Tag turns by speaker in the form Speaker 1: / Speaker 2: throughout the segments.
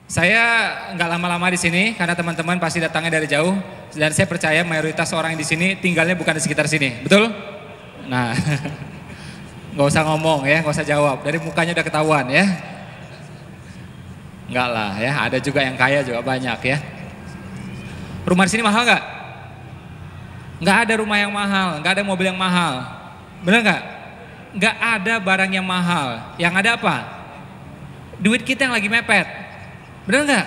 Speaker 1: Saya nggak lama-lama di sini karena teman-teman pasti datangnya dari jauh dan saya percaya mayoritas orang yang di sini tinggalnya bukan di sekitar sini, betul? Nah, nggak usah ngomong ya, nggak usah jawab. Dari mukanya udah ketahuan ya. Enggak lah ya, ada juga yang kaya juga banyak ya. Rumah di sini mahal nggak? Nggak ada rumah yang mahal, nggak ada mobil yang mahal, bener nggak? Nggak ada barang yang mahal. Yang ada apa? Duit kita yang lagi mepet. Bener nggak?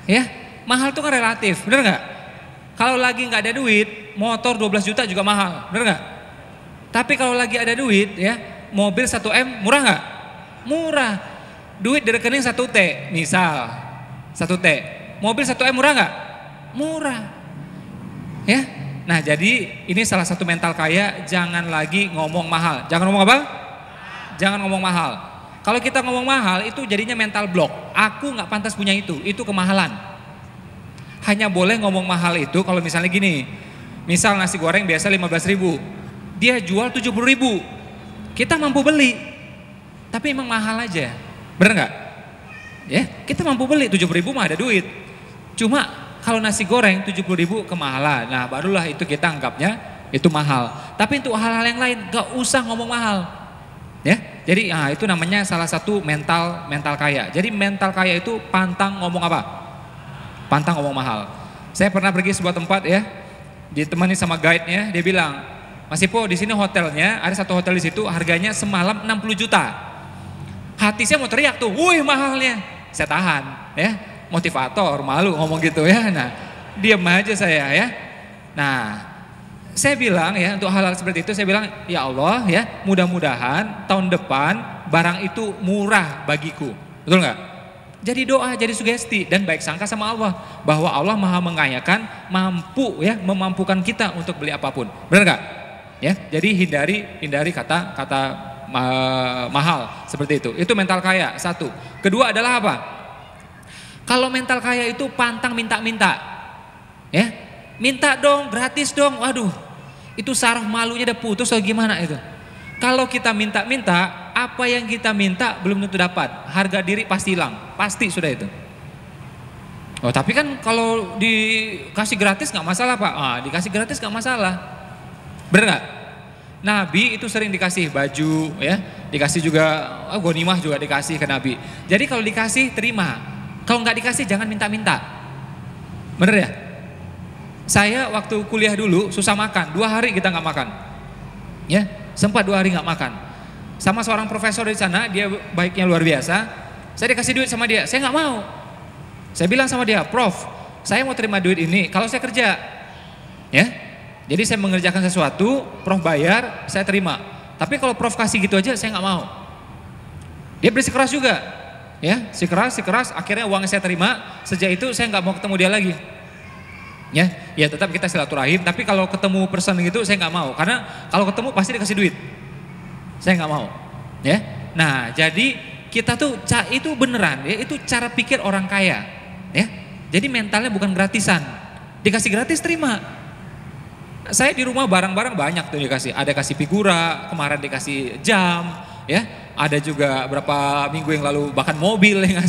Speaker 1: Ya, mahal tuh kan relatif, bener nggak? Kalau lagi nggak ada duit, motor 12 juta juga mahal, bener nggak? Tapi kalau lagi ada duit, ya, mobil 1M murah nggak? Murah. Duit di rekening 1T, misal 1T, mobil 1M murah nggak? Murah. Ya, nah jadi ini salah satu mental kaya, jangan lagi ngomong mahal. Jangan ngomong apa? Jangan ngomong mahal. Kalau kita ngomong mahal itu jadinya mental block. Aku nggak pantas punya itu kemahalan. Hanya boleh ngomong mahal itu kalau misalnya gini. Misal nasi goreng biasa 15.000, dia jual 70.000. Kita mampu beli, tapi emang mahal aja. Bener nggak? Ya, kita mampu beli 7.000 mah ada duit. Cuma kalau nasi goreng 70.000 kemahalan. Nah barulah itu kita anggapnya itu mahal. Tapi untuk hal-hal yang lain nggak usah ngomong mahal. Ya, jadi itu namanya salah satu mental kaya. Jadi mental kaya itu pantang ngomong apa? Pantang ngomong mahal. Saya pernah pergi sebuah tempat ya, ditemani sama guide-nya, dia bilang, Mas Ipo di sini hotelnya, ada satu hotel di situ harganya semalam 60 juta. Hati saya mau teriak tuh, wih mahalnya. Saya tahan ya, motivator, malu ngomong gitu ya. Nah, diam aja saya ya. Nah, saya bilang ya untuk hal-hal seperti itu saya bilang ya Allah ya mudah-mudahan tahun depan barang itu murah bagiku, betul nggak? Jadi doa, jadi sugesti dan baik sangka sama Allah bahwa Allah maha mengayakan, mampu ya memampukan kita untuk beli apapun, benar nggak? Ya jadi hindari kata mahal seperti itu mental kaya satu. Kedua adalah apa? Kalau mental kaya itu pantang minta-minta, ya. Minta dong, gratis dong, waduh itu saraf malunya udah putus atau gimana itu. Kalau kita minta-minta, apa yang kita minta belum tentu dapat, harga diri pasti hilang, pasti sudah itu. Oh tapi kan kalau dikasih gratis gak masalah Pak, dikasih gratis gak masalah, bener gak? Nabi itu sering dikasih baju ya, dikasih juga, ghanimah juga dikasih ke Nabi. Jadi kalau dikasih terima, kalau gak dikasih jangan minta-minta, bener ya? Saya waktu kuliah dulu susah makan, 2 hari kita nggak makan, ya sempat 2 hari nggak makan. Sama seorang profesor di sana, dia baiknya luar biasa. Saya dikasih duit sama dia, saya nggak mau. Saya bilang sama dia, Prof, saya mau terima duit ini kalau saya kerja, ya. Jadi saya mengerjakan sesuatu, Prof bayar, saya terima. Tapi kalau Prof kasih gitu aja, saya nggak mau. Dia bersikeras juga, ya, sikeras. Akhirnya uangnya saya terima. Sejak itu saya nggak mau ketemu dia lagi. Ya tetap kita silaturahim, tapi kalau ketemu person gitu saya nggak mau, karena kalau ketemu pasti dikasih duit, saya nggak mau, ya. Nah jadi kita tuh itu beneran, ya itu cara pikir orang kaya, ya. Jadi mentalnya bukan gratisan, dikasih gratis terima. Saya di rumah barang-barang banyak tuh dikasih, ada kasih figura, kemarin dikasih jam, ya. Ada juga berapa minggu yang lalu bahkan mobil yang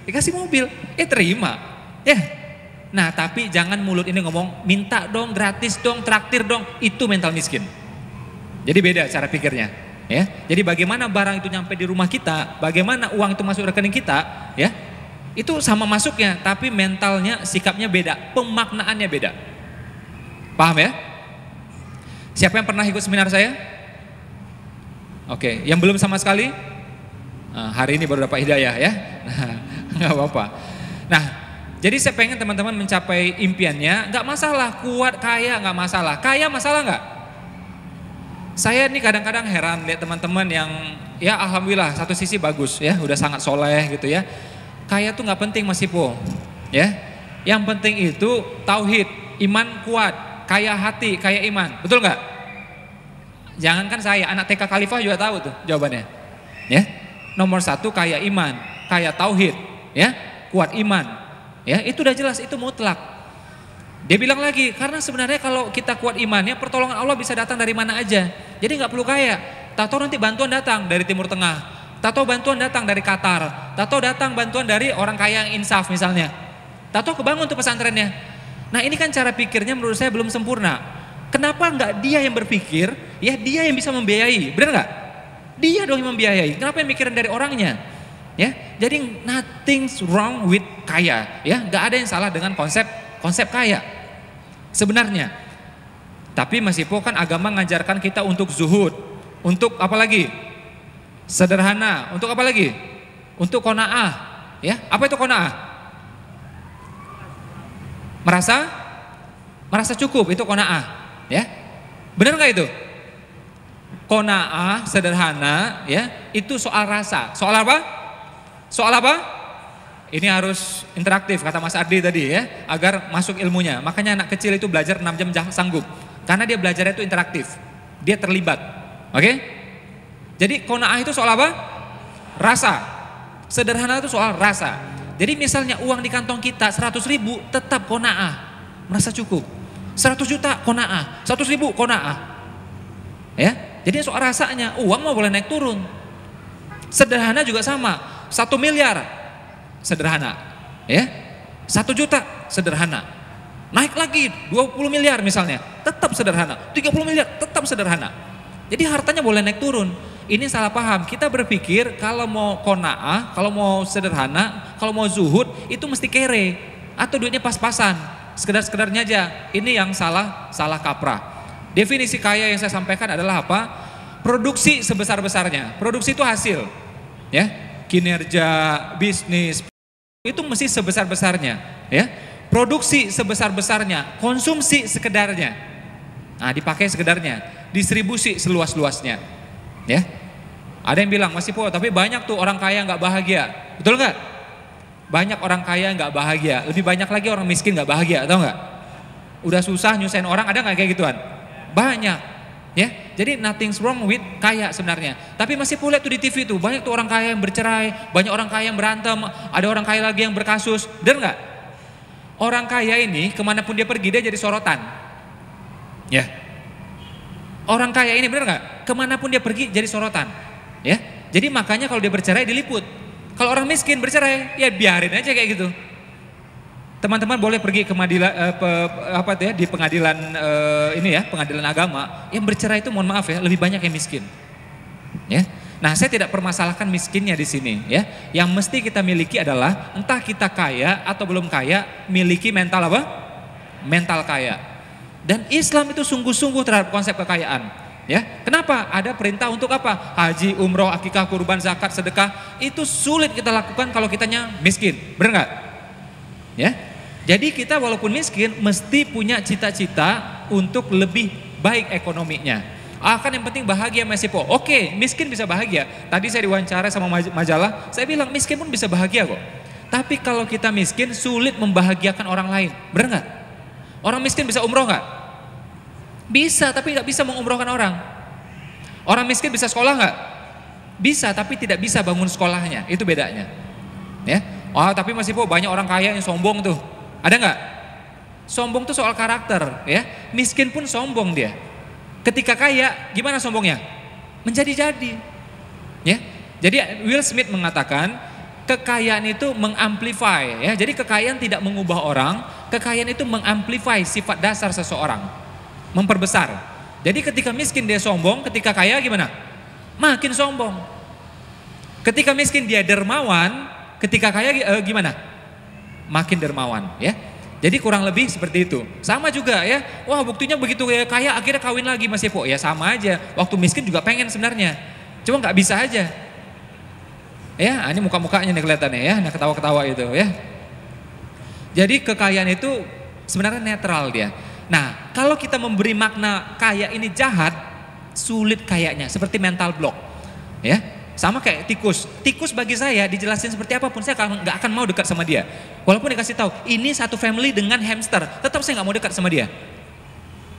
Speaker 1: dikasih mobil, terima, ya. Nah tapi jangan mulut ini ngomong minta dong, gratis dong, traktir dong, itu mental miskin. Jadi beda cara pikirnya, ya. Jadi bagaimana barang itu nyampe di rumah kita, bagaimana uang itu masuk rekening kita, ya. Itu sama masuknya, tapi mentalnya, sikapnya beda, pemaknaannya beda. Paham ya? Siapa yang pernah ikut seminar saya? Oke, yang belum sama sekali? Nah, hari ini baru dapat hidayah ya. Nah, nggak apa-apa. Nah, jadi saya pengen teman-teman mencapai impiannya, nggak masalah, kuat, kaya nggak masalah. Kaya masalah nggak? Saya ini kadang-kadang heran lihat teman-teman yang ya alhamdulillah satu sisi bagus ya, udah sangat soleh gitu ya. Kaya tuh nggak penting Mas Ipo, ya. Yang penting itu tauhid, iman kuat, kaya hati, kaya iman, betul nggak? Jangankan saya, anak TK Khalifah juga tahu tuh jawabannya, ya. Nomor 1 kaya iman, kaya tauhid, ya, kuat iman. Ya, itu udah jelas, itu mutlak. Dia bilang lagi, karena sebenarnya kalau kita kuat imannya, pertolongan Allah bisa datang dari mana aja. Jadi nggak perlu kaya. Tahu nanti bantuan datang dari Timur Tengah, tato bantuan datang dari Qatar, tato datang bantuan dari orang kaya yang insaf misalnya, tato kebangun tuh pesantrennya. Nah ini kan cara pikirnya menurut saya belum sempurna. Kenapa nggak dia yang berpikir, ya dia yang bisa membiayai, benar nggak? Dia dong yang membiayai. Kenapa yang mikirin dari orangnya? Ya, jadi nothing's wrong with kaya, ya, nggak ada yang salah dengan konsep kaya sebenarnya. Tapi meskipun kan agama mengajarkan kita untuk zuhud, untuk apa lagi? Sederhana, untuk apa lagi? Untuk qanaah, ya. Apa itu qanaah? Merasa cukup, itu qanaah, ya. Benar nggak itu? Qanaah, sederhana, ya, itu soal rasa. Soal apa? Soal apa? Ini harus interaktif kata Mas Ardi tadi ya, agar masuk ilmunya. Makanya anak kecil itu belajar 6 jam sanggup. Karena dia belajarnya itu interaktif. Dia terlibat. Oke? Jadi qanaah itu soal apa? Rasa. Sederhana itu soal rasa. Jadi misalnya uang di kantong kita 100.000 tetap qanaah, merasa cukup. 100 juta qanaah, 100.000 qanaah. Ya? Jadi soal rasanya, uang mau boleh naik turun. Sederhana juga sama. 1 miliar sederhana, ya. 1 juta sederhana. Naik lagi 20 miliar misalnya, tetap sederhana. 30 miliar tetap sederhana. Jadi hartanya boleh naik turun. Ini salah paham. Kita berpikir kalau mau qanaah, kalau mau sederhana, kalau mau zuhud itu mesti kere atau duitnya pas-pasan. Sekedar-sekedarnya aja. Ini yang salah kaprah. Definisi kaya yang saya sampaikan adalah apa? Produksi sebesar-besarnya. Produksi itu hasil, ya. Kinerja, bisnis, itu mesti sebesar-besarnya, ya. Produksi sebesar-besarnya, konsumsi sekedarnya. Nah, dipakai sekedarnya, distribusi seluas-luasnya, ya. Ada yang bilang, Mas Ipo, tapi banyak tuh orang kaya nggak bahagia, betul nggak? Banyak orang kaya nggak bahagia, lebih banyak lagi orang miskin nggak bahagia, tahu nggak? Udah susah nyusahin orang, ada nggak kayak gituan? Banyak. Ya, jadi nothing's wrong with kaya sebenarnya. Tapi masih lihat tuh di TV tuh banyak tuh orang kaya yang bercerai, banyak orang kaya yang berantem, ada orang kaya lagi yang berkasus, benar nggak? Orang kaya ini kemanapun dia pergi dia jadi sorotan, ya. Orang kaya ini benar nggak? Kemanapun dia pergi jadi sorotan, ya. Jadi makanya kalau dia bercerai diliput. Kalau orang miskin bercerai, ya biarin aja kayak gitu. Teman-teman boleh pergi ke di pengadilan ini ya, pengadilan agama. Yang bercerai itu mohon maaf ya, lebih banyak yang miskin. Ya. Nah, saya tidak permasalahkan miskinnya di sini ya. Yang mesti kita miliki adalah entah kita kaya atau belum kaya, miliki mental apa? Mental kaya. Dan Islam itu sungguh-sungguh terhadap konsep kekayaan. Ya. Kenapa? Ada perintah untuk apa? Haji, umroh, akikah, kurban, zakat, sedekah. Itu sulit kita lakukan kalau kitanya miskin. Benar nggak? Ya. Jadi kita walaupun miskin mesti punya cita-cita untuk lebih baik ekonominya. Kan yang penting bahagia Mas Ipo. Oke, miskin bisa bahagia. Tadi saya diwawancara sama majalah, saya bilang miskin pun bisa bahagia kok. Tapi kalau kita miskin sulit membahagiakan orang lain. Benar nggak? Orang miskin bisa umroh nggak? Bisa, tapi nggak bisa mengumrohkan orang. Orang miskin bisa sekolah nggak? Bisa, tapi tidak bisa bangun sekolahnya. Itu bedanya. Ya. Tapi Mas Ipo banyak orang kaya yang sombong tuh. Ada nggak? Sombong tuh soal karakter, ya. Miskin pun sombong dia. Ketika kaya, gimana sombongnya? Menjadi-jadi, ya. Jadi Will Smith mengatakan kekayaan itu mengamplify, ya. Jadi kekayaan tidak mengubah orang, kekayaan itu mengamplify sifat dasar seseorang, memperbesar. Jadi ketika miskin dia sombong, ketika kaya gimana? Makin sombong. Ketika miskin dia dermawan, ketika kaya gimana? Makin dermawan, ya. Jadi kurang lebih seperti itu. Sama juga ya. Wah, buktinya begitu kaya akhirnya kawin lagi Mas Epo. Ya sama aja. Waktu miskin juga pengen sebenarnya. Cuma nggak bisa aja. Ya, ini muka-mukanya nih kelihatannya ya. Nah, ketawa-ketawa itu ya. Jadi kekayaan itu sebenarnya netral dia. Nah, kalau kita memberi makna kaya ini jahat, sulit kayaknya. Seperti mental block. Ya. Sama kayak tikus. Tikus bagi saya dijelasin seperti apapun saya nggak akan mau dekat sama dia. Walaupun dikasih tahu ini satu family dengan hamster, tetap saya nggak mau dekat sama dia.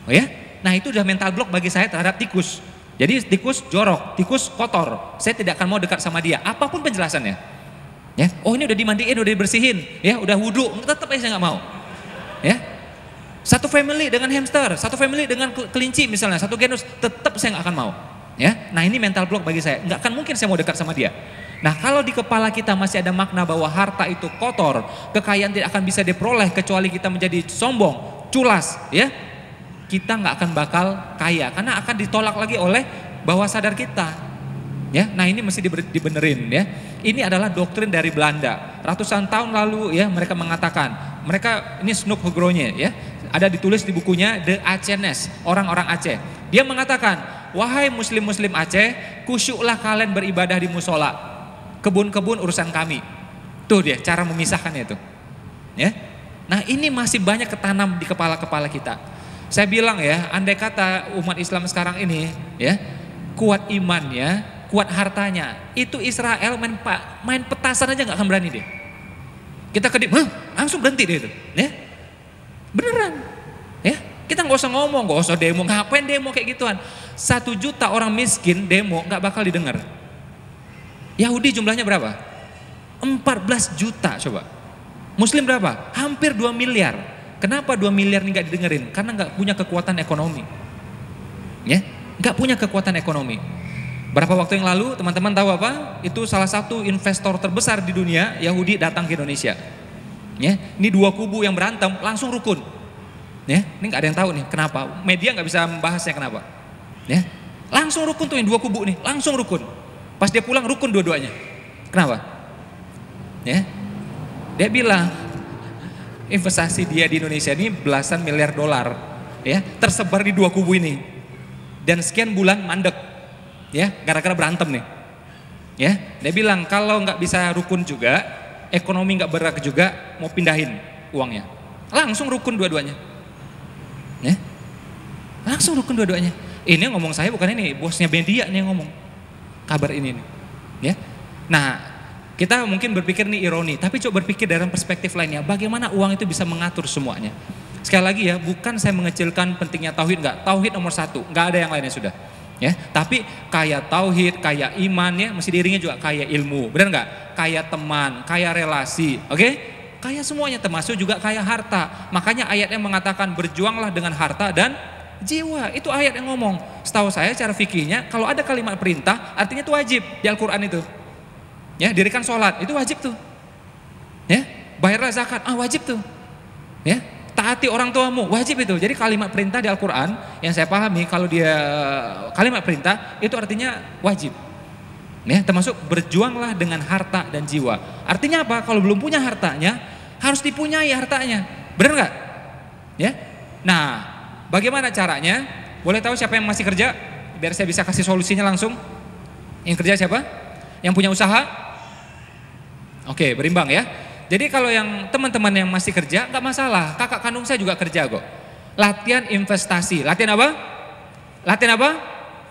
Speaker 1: Oh ya? Nah itu udah mental block bagi saya terhadap tikus. Jadi tikus jorok, tikus kotor. Saya tidak akan mau dekat sama dia. Apapun penjelasannya. Ya, oh ini udah dimandiin, udah dibersihin, ya udah wudhu, tetap aja saya nggak mau. Ya, satu family dengan hamster, satu family dengan kelinci misalnya, satu genus, tetap saya nggak akan mau. Ya, nah ini mental block bagi saya. Nggak akan mungkin saya mau dekat sama dia. Nah kalau di kepala kita masih ada makna bahwa harta itu kotor, kekayaan tidak akan bisa diperoleh kecuali kita menjadi sombong, culas, ya, kita nggak akan bakal kaya karena akan ditolak lagi oleh bawah sadar kita. Ya, nah ini mesti dibenerin ya. Ini adalah doktrin dari Belanda. Ratusan tahun lalu ya mereka mengatakan, mereka ini Snoop Hugronya ya, ada ditulis di bukunya The Acehness, orang-orang Aceh. Dia mengatakan, wahai muslim-muslim Aceh, kusyuklah kalian beribadah di musola. Kebun-kebun urusan kami. Tuh dia cara memisahkannya itu. Ya. Nah, ini masih banyak ketanam di kepala-kepala kita. Saya bilang ya, andai kata umat Islam sekarang ini ya, kuat imannya, kuat hartanya, itu Israel main petasan aja nggak akan berani dia. Kita kedip, langsung berhenti dia itu, ya, beneran, ya. Kita nggak usah ngomong, nggak usah demo, ngapain demo kayak gituan. 1 juta orang miskin demo nggak bakal didengar. Yahudi jumlahnya berapa? 14 juta coba. Muslim berapa? Hampir 2 miliar. Kenapa 2 miliar ini nggak didengerin? Karena nggak punya kekuatan ekonomi, ya, nggak punya kekuatan ekonomi. Berapa waktu yang lalu teman-teman tahu apa? Itu salah satu investor terbesar di dunia Yahudi datang ke Indonesia. Ya, ini 2 kubu yang berantem langsung rukun. Ya, ini nggak ada yang tahu nih kenapa. Media nggak bisa membahasnya kenapa. Ya, langsung rukun tuh yang 2 kubu nih, langsung rukun. Pas dia pulang rukun dua-duanya. Kenapa? Ya, dia bilang investasi dia di Indonesia ini belasan miliar dolar, ya, tersebar di 2 kubu ini. Dan sekian bulan mandek. Ya, gara-gara berantem nih. Ya, dia bilang kalau nggak bisa rukun juga, ekonomi nggak bergerak juga, mau pindahin uangnya. Langsung rukun dua-duanya. Ya, langsung rukun dua-duanya. Ini yang ngomong saya bukan ini, bosnya media nih yang ngomong kabar ini nih. Ya, nah kita mungkin berpikir nih ironi, tapi coba berpikir dalam perspektif lainnya, bagaimana uang itu bisa mengatur semuanya. Sekali lagi ya, bukan saya mengecilkan pentingnya tauhid, nggak, tauhid nomor 1, nggak ada yang lainnya sudah. Ya, tapi kaya tauhid, kaya iman ya, mesti diiringi juga kaya ilmu, benar nggak? Kaya teman, kaya relasi, oke? Kaya semuanya, termasuk juga kaya harta. Makanya ayatnya mengatakan berjuanglah dengan harta dan jiwa. Itu ayat yang ngomong. Setahu saya cara fikihnya, kalau ada kalimat perintah, artinya itu wajib di Al-Quran itu. Ya, dirikan sholat, itu wajib tuh. Ya, bayarlah zakat, wajib tuh. Ya. Taati orang tuamu, wajib itu. Jadi kalimat perintah di Al-Quran yang saya pahami kalau dia kalimat perintah itu artinya wajib. Ya, termasuk berjuanglah dengan harta dan jiwa. Artinya apa? Kalau belum punya hartanya, harus dipunyai hartanya. Benar nggak? Ya. Nah, bagaimana caranya? Boleh tahu siapa yang masih kerja? Biar saya bisa kasih solusinya langsung. Yang kerja siapa? Yang punya usaha? Oke, berimbang ya. Jadi kalau yang teman-teman yang masih kerja nggak masalah, kakak kandung saya juga kerja kok. Latihan investasi, latihan apa? Latihan apa?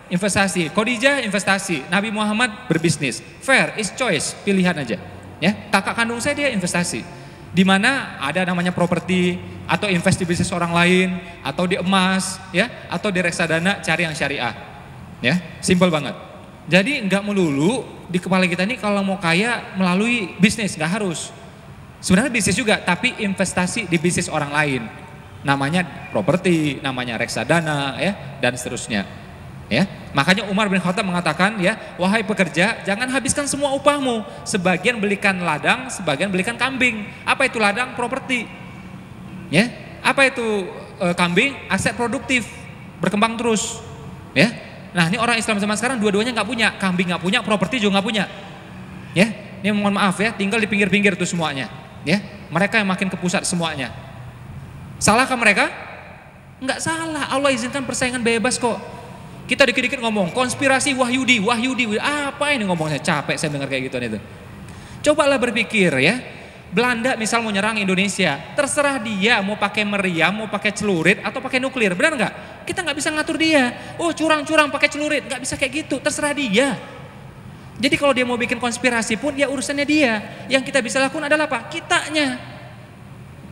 Speaker 1: Investasi. Khadijah investasi, Nabi Muhammad berbisnis. Fair is choice, pilihan aja. Ya, kakak kandung saya dia investasi. Di mana ada namanya properti atau invest di bisnis orang lain atau di emas, ya, atau di reksadana cari yang syariah. Ya, simple banget. Jadi nggak melulu di kepala kita ini kalau mau kaya melalui bisnis, nggak harus. Sebenarnya bisnis juga, tapi investasi di bisnis orang lain. Namanya properti, namanya reksadana, ya, dan seterusnya. Ya, makanya Umar bin Khattab mengatakan, ya, wahai pekerja, jangan habiskan semua upahmu. Sebagian belikan ladang, sebagian belikan kambing. Apa itu ladang? Properti. Ya, apa itu kambing? Aset produktif, berkembang terus. Ya, nah ini orang Islam zaman sekarang dua-duanya nggak punya, kambing nggak punya, properti juga nggak punya. Ya, ini mohon maaf ya, tinggal di pinggir-pinggir itu semuanya. Ya, mereka yang makin ke pusat semuanya. Salahkah mereka? Enggak salah. Allah izinkan persaingan bebas kok. Kita dikit-dikit ngomong konspirasi Wahyudi, apa ini ngomongnya? Capek saya dengar kayak gitu itu. Cobalah berpikir ya. Belanda misal mau nyerang Indonesia, terserah dia mau pakai meriam, mau pakai celurit atau pakai nuklir, benar nggak? Kita nggak bisa ngatur dia. Oh curang-curang pakai celurit, nggak bisa kayak gitu. Terserah dia. Jadi kalau dia mau bikin konspirasi pun ya urusannya dia. Yang kita bisa lakukan adalah apa? Kitanya.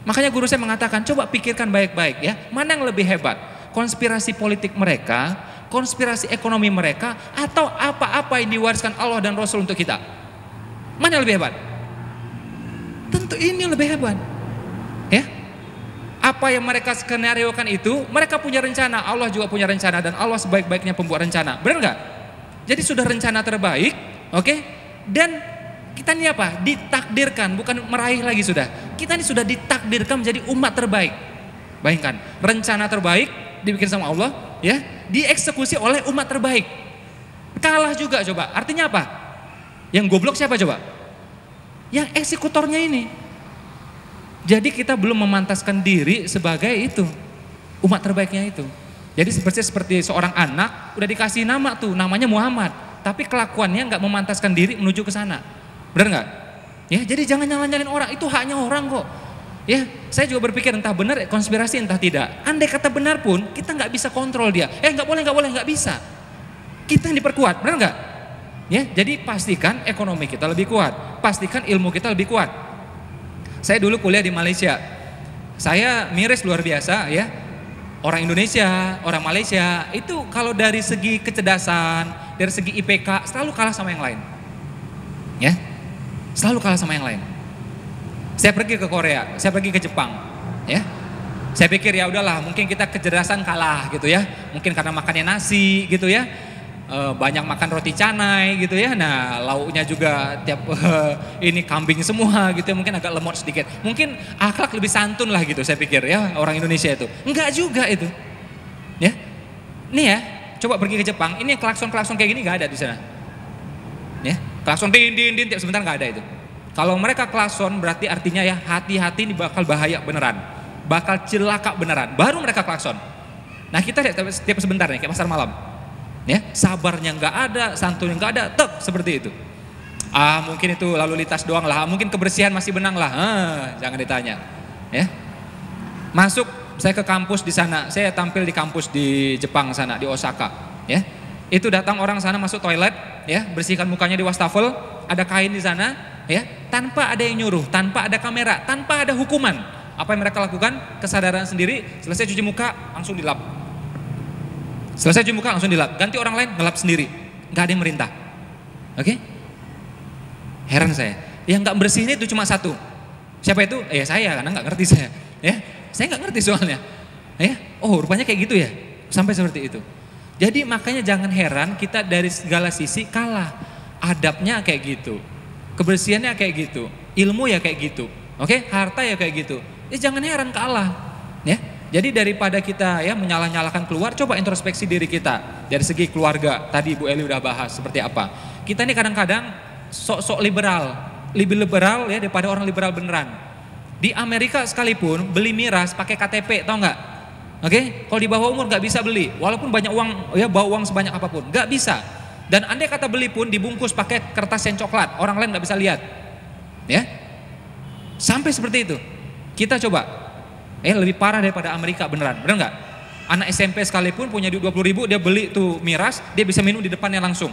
Speaker 1: Makanya guru saya mengatakan coba pikirkan baik-baik ya. Mana yang lebih hebat? Konspirasi politik mereka, konspirasi ekonomi mereka, atau apa-apa yang diwariskan Allah dan Rasul untuk kita? Mana yang lebih hebat? Tentu ini yang lebih hebat. Ya. Apa yang mereka skenariokan itu, mereka punya rencana, Allah juga punya rencana dan Allah sebaik-baiknya pembuat rencana. Benar nggak? Jadi sudah rencana terbaik, oke? Dan kita ini apa? Ditakdirkan, bukan meraih lagi sudah. Kita ini sudah ditakdirkan menjadi umat terbaik. Bayangkan, rencana terbaik dibikin sama Allah, ya, dieksekusi oleh umat terbaik. Kalah juga coba. Artinya apa? Yang goblok siapa coba? Yang eksekutornya ini. Jadi kita belum memantaskan diri sebagai itu, umat terbaiknya itu. Jadi seperti seorang anak udah dikasih nama tuh, namanya Muhammad, tapi kelakuannya nggak memantaskan diri menuju ke sana. Benar nggak? Ya, jadi jangan nyalain orang, itu haknya orang kok. Ya, saya juga berpikir entah benar konspirasi entah tidak. Andai kata benar pun kita nggak bisa kontrol dia. Nggak boleh, nggak bisa. Kita yang diperkuat, benar nggak? Ya, jadi pastikan ekonomi kita lebih kuat, pastikan ilmu kita lebih kuat. Saya dulu kuliah di Malaysia, saya miris luar biasa ya. Orang Indonesia, orang Malaysia itu kalau dari segi kecerdasan, dari segi IPK selalu kalah sama yang lain. Ya, selalu kalah sama yang lain. Saya pergi ke Korea, saya pergi ke Jepang, ya. Saya pikir ya udahlah, mungkin kita kecerdasan kalah gitu ya, mungkin karena makannya nasi gitu ya. Banyak makan roti canai gitu ya. Nah, lauknya juga tiap ini kambing semua gitu ya, mungkin agak lemot sedikit. Mungkin akhlak lebih santun lah gitu saya pikir ya orang Indonesia itu. Enggak juga itu. Ya. Nih ya, coba pergi ke Jepang, ini klakson-klakson kayak gini enggak ada di sana. Ya, klakson din tiap sebentar enggak ada itu. Kalau mereka klakson berarti artinya ya hati-hati ini bakal bahaya beneran. Bakal celaka beneran. Baru mereka klakson. Nah, kita lihat tiap sebentar nih kayak pasar malam. Ya, sabarnya nggak ada, santunnya nggak ada, tek seperti itu. Mungkin itu lalu lintas doang lah, mungkin kebersihan masih benang lah, jangan ditanya. Ya, masuk saya ke kampus di sana, saya tampil di kampus di Jepang sana di Osaka. Ya, itu datang orang sana masuk toilet, ya bersihkan mukanya di wastafel, ada kain di sana, ya tanpa ada yang nyuruh, tanpa ada kamera, tanpa ada hukuman. Apa yang mereka lakukan? Kesadaran sendiri, selesai cuci muka langsung dilap. Selesai cuci muka langsung dilap, ganti orang lain ngelap sendiri, nggak ada yang merintah. Oke? Heran saya, yang nggak bersihin itu cuma satu. Siapa itu? Saya, karena nggak ngerti saya. Ya, saya nggak ngerti soalnya. Ya, rupanya kayak gitu ya, sampai seperti itu. Jadi makanya jangan heran kita dari segala sisi kalah. Adabnya kayak gitu, kebersihannya kayak gitu, ilmu ya kayak gitu. Oke, harta ya kayak gitu. Jangan heran kalah. Ya. Jadi daripada kita ya menyalah-nyalahkan keluar, coba introspeksi diri kita. Dari segi keluarga, tadi Ibu Eli udah bahas seperti apa. Kita ini kadang-kadang sok-sok liberal, lebih liberal ya daripada orang liberal beneran. Di Amerika sekalipun beli miras pakai KTP, tau nggak? Oke, kalau di bawah umur nggak bisa beli, walaupun banyak uang ya bawa uang sebanyak apapun, nggak bisa. Dan andai kata beli pun dibungkus pakai kertas yang coklat, orang lain nggak bisa lihat. Ya, sampai seperti itu. Kita coba. Lebih parah daripada Amerika beneran, bener nggak? Anak SMP sekalipun punya duit 20.000, dia beli tuh miras, dia bisa minum di depannya langsung,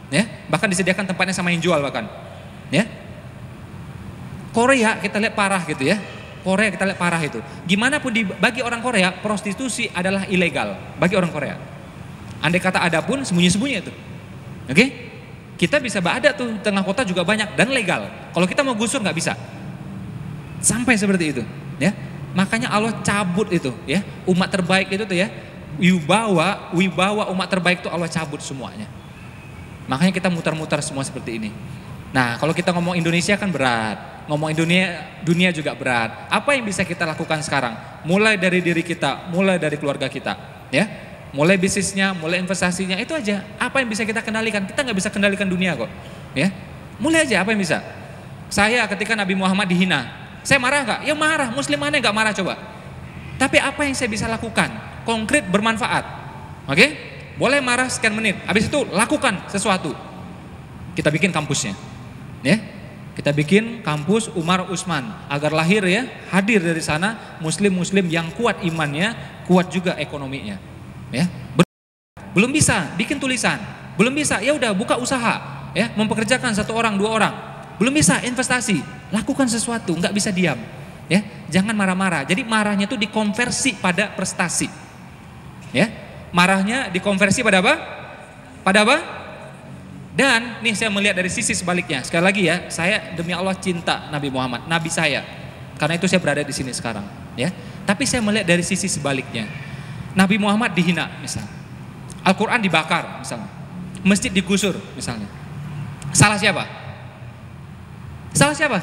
Speaker 1: ya. Bahkan disediakan tempatnya sama yang jual bahkan, ya. Korea kita lihat parah gitu ya, Korea kita lihat parah itu. Gimana pun bagi orang Korea prostitusi adalah ilegal bagi orang Korea. Andai kata ada pun sembunyi-sembunyi itu, oke? Kita bisa ada tuh tengah kota juga banyak dan legal. Kalau kita mau gusur nggak bisa, sampai seperti itu, ya. Makanya Allah cabut itu ya, umat terbaik itu tuh ya, wibawa umat terbaik itu Allah cabut semuanya. Makanya kita mutar-mutar semua seperti ini. Nah, kalau kita ngomong Indonesia kan berat, ngomong dunia juga berat. Apa yang bisa kita lakukan sekarang? Mulai dari diri kita, mulai dari keluarga kita, ya. Mulai bisnisnya, mulai investasinya, itu aja. Apa yang bisa kita kendalikan? Kita nggak bisa kendalikan dunia kok, ya. Mulai aja apa yang bisa. Saya ketika Nabi Muhammad dihina, saya marah nggak? Ya marah. Muslim mana yang nggak marah coba? Tapi apa yang saya bisa lakukan? Konkret, bermanfaat. Oke? Boleh marah sekian menit. Habis itu lakukan sesuatu. Kita bikin kampusnya, ya. Kita bikin kampus Umar Usman agar lahir ya, hadir dari sana muslim-muslim yang kuat imannya, kuat juga ekonominya. Ya. Belum bisa bikin tulisan, belum bisa ya udah buka usaha, ya mempekerjakan 1 orang 2 orang. Belum bisa investasi, lakukan sesuatu, nggak bisa diam, ya. Jangan marah-marah. Jadi marahnya itu dikonversi pada prestasi, ya. Marahnya dikonversi pada apa? Pada apa? Dan nih saya melihat dari sisi sebaliknya. Sekali lagi ya, saya demi Allah cinta Nabi Muhammad, Nabi saya. Karena itu saya berada di sini sekarang, ya. Tapi saya melihat dari sisi sebaliknya. Nabi Muhammad dihina, misalnya. Al-Quran dibakar, misalnya. masjid digusur misalnya. Salah siapa? Salah siapa?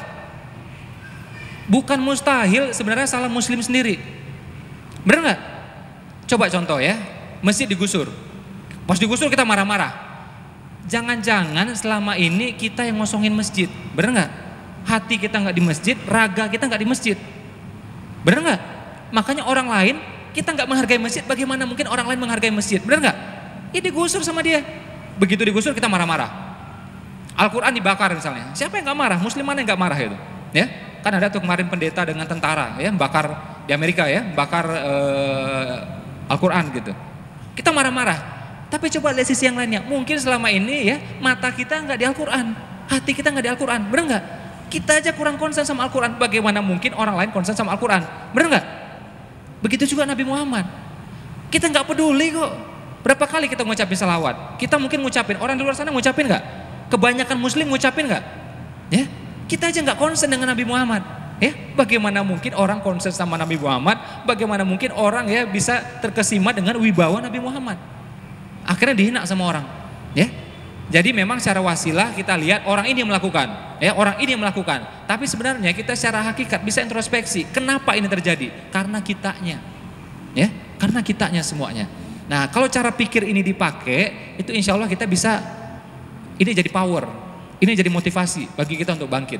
Speaker 1: Bukan mustahil, sebenarnya salah muslim sendiri. Benar nggak? Coba contoh ya, masjid digusur. Pas digusur kita marah-marah. Jangan-jangan selama ini kita yang ngosongin masjid, benar nggak? Hati kita nggak di masjid, raga kita nggak di masjid, benar nggak? Makanya orang lain kita nggak menghargai masjid, bagaimana mungkin orang lain menghargai masjid, benar nggak? Ini digusur sama dia. Begitu digusur kita marah-marah. Al-Quran dibakar misalnya, siapa yang nggak marah? Muslim mana yang nggak marah itu? Ya, kan ada tuh kemarin pendeta dengan tentara, ya, bakar di Amerika ya, bakar Al-Quran gitu. Kita marah-marah. Tapi coba lihat sisi yang lainnya. Mungkin selama ini ya mata kita nggak di Al-Quran, hati kita nggak di Al-Quran, benar nggak? Kita aja kurang konsen sama Al-Quran. Bagaimana mungkin orang lain konsen sama Al-Quran, benar nggak? Begitu juga Nabi Muhammad. Kita nggak peduli kok. Berapa kali kita ngucapin salawat? Kita mungkin ngucapin, orang di luar sana ngucapin nggak? Kebanyakan Muslim ngucapin nggak? Ya, kita aja nggak konsen dengan Nabi Muhammad. Ya, bagaimana mungkin orang konsen sama Nabi Muhammad? Bagaimana mungkin orang ya bisa terkesima dengan wibawa Nabi Muhammad? Akhirnya dihina sama orang, ya. Jadi memang secara wasilah kita lihat orang ini yang melakukan, ya, orang ini yang melakukan. Tapi sebenarnya kita secara hakikat bisa introspeksi, kenapa ini terjadi? Karena kitanya, ya, karena kitanya semuanya. Nah, kalau cara pikir ini dipakai, itu insya Allah kita bisa, ini jadi power, ini jadi motivasi bagi kita untuk bangkit.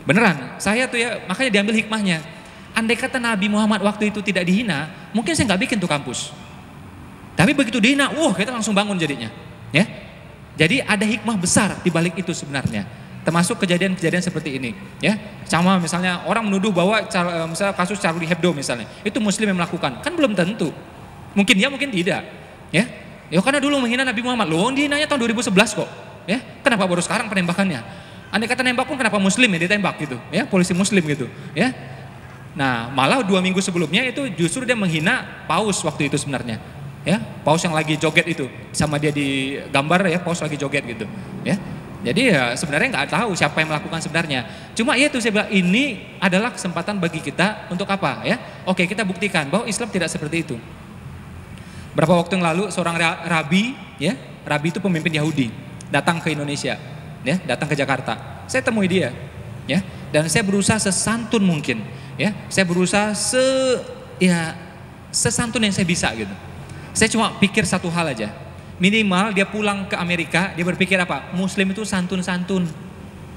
Speaker 1: Beneran, saya tuh ya, makanya diambil hikmahnya. Andai kata Nabi Muhammad waktu itu tidak dihina, mungkin saya nggak bikin tuh kampus. Tapi begitu dihina, kita langsung bangun jadinya, ya. Jadi ada hikmah besar di balik itu sebenarnya. Termasuk kejadian-kejadian seperti ini, ya. Sama misalnya orang menuduh bahwa misalnya kasus Charlie Hebdo misalnya, itu Muslim yang melakukan, kan belum tentu. Mungkin ya, mungkin tidak, ya. Ya karena dulu menghina Nabi Muhammad, loh dihinanya tahun 2011 kok, ya. Kenapa baru sekarang penembakannya? Andai kata nembak pun kenapa Muslim ya ditembak gitu, ya, polisi Muslim gitu, ya. Nah malah 2 minggu sebelumnya itu justru dia menghina Paus waktu itu sebenarnya. Ya, Paus yang lagi joget itu, sama dia di gambar ya, Paus lagi joget gitu, ya. Jadi ya sebenarnya nggak tahu siapa yang melakukan sebenarnya. Cuma ya itu saya bilang ini adalah kesempatan bagi kita untuk apa ya? Oke, kita buktikan bahwa Islam tidak seperti itu. Berapa waktu yang lalu seorang rabi, ya, rabi itu pemimpin Yahudi, datang ke Indonesia, ya, datang ke Jakarta. Saya temui dia, ya, dan saya berusaha sesantun mungkin, ya, saya berusaha sesantun yang saya bisa gitu. Saya cuma pikir satu hal aja, minimal dia pulang ke Amerika, dia berpikir apa? Muslim itu santun-santun,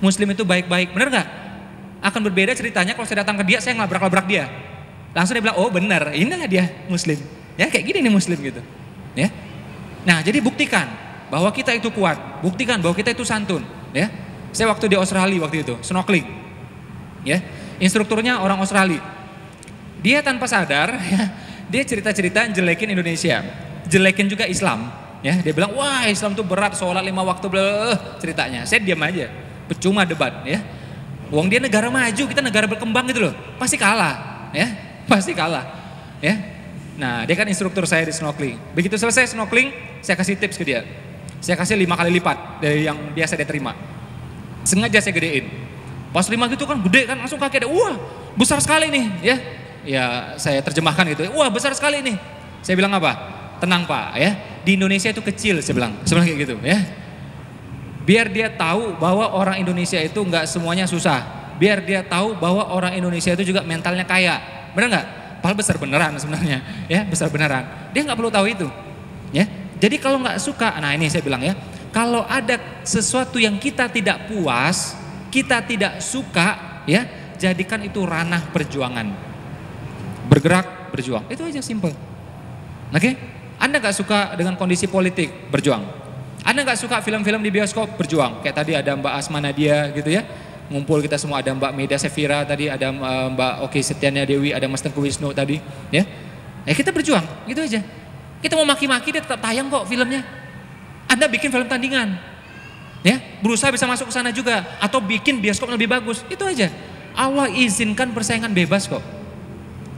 Speaker 1: Muslim itu baik-baik, benar nggak? Akan berbeda ceritanya kalau saya datang ke dia, saya ngelabrak-labrak dia. Langsung dia bilang, oh benar, inilah dia Muslim, ya kayak gini nih Muslim gitu, ya. Nah jadi buktikan bahwa kita itu kuat, buktikan bahwa kita itu santun, ya. Saya waktu di Australia waktu itu snorkeling, ya, instrukturnya orang Australia, dia tanpa sadar, ya. Dia cerita-cerita jelekin Indonesia, jelekin juga Islam, ya. Dia bilang, wah Islam tuh berat, sholat 5 waktu, ceritanya. Saya diam aja, percuma debat, ya. Uang dia negara maju, kita negara berkembang gitu loh, pasti kalah, ya, pasti kalah, ya. Nah dia kan instruktur saya di snorkeling. Begitu selesai snorkeling, saya kasih tips ke dia, saya kasih 5 kali lipat dari yang biasa dia terima. Sengaja saya gedein, pas 5 gitu kan gede kan, langsung kaget, wah besar sekali nih, ya. Ya saya terjemahkan gitu, wah besar sekali nih. Saya bilang apa? Tenang Pak, ya, di Indonesia itu kecil, saya bilang kayak gitu, ya. Biar dia tahu bahwa orang Indonesia itu nggak semuanya susah. Biar dia tahu bahwa orang Indonesia itu juga mentalnya kaya, benar nggak? Padahal besar beneran sebenarnya, ya, besar beneran. Dia nggak perlu tahu itu, ya. Jadi kalau nggak suka, nah ini saya bilang ya, kalau ada sesuatu yang kita tidak puas, kita tidak suka, ya, jadikan itu ranah perjuangan. Bergerak, berjuang, itu aja simple. Oke? Anda gak suka dengan kondisi politik, berjuang. Anda gak suka film-film di bioskop, berjuang. Kayak tadi ada Mbak Asma Nadia gitu ya, ngumpul kita semua, ada Mbak Meida Sefira tadi, ada Mbak Oki Setiana Dewi, ada Mas Tengku Wisnu tadi, ya. Kita berjuang, gitu aja. Kita mau maki-maki dia tetap tayang kok filmnya. Anda bikin film tandingan, ya, berusaha bisa masuk ke sana juga, atau bikin bioskop yang lebih bagus, itu aja. Allah izinkan persaingan bebas kok.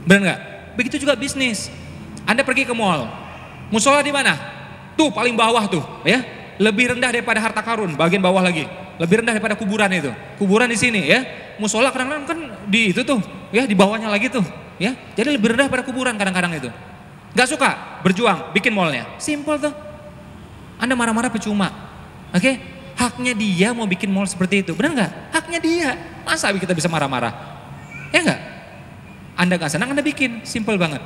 Speaker 1: Benar nggak? Begitu juga bisnis. Anda pergi ke mall, musola di mana? Tuh paling bawah tuh, ya. Lebih rendah daripada harta karun, bagian bawah lagi. Lebih rendah daripada kuburan itu. Kuburan di sini, ya. Musola kadang-kadang kan di itu tuh, ya, di bawahnya lagi tuh, ya. Jadi lebih rendah daripada kuburan kadang-kadang itu. Gak suka, berjuang, bikin mallnya. Simple tuh. Anda marah-marah percuma. Oke? Haknya dia mau bikin mall seperti itu. Benar nggak? Haknya dia. Masa kita bisa marah-marah? Ya nggak? Anda nggak senang, Anda bikin. Simple banget.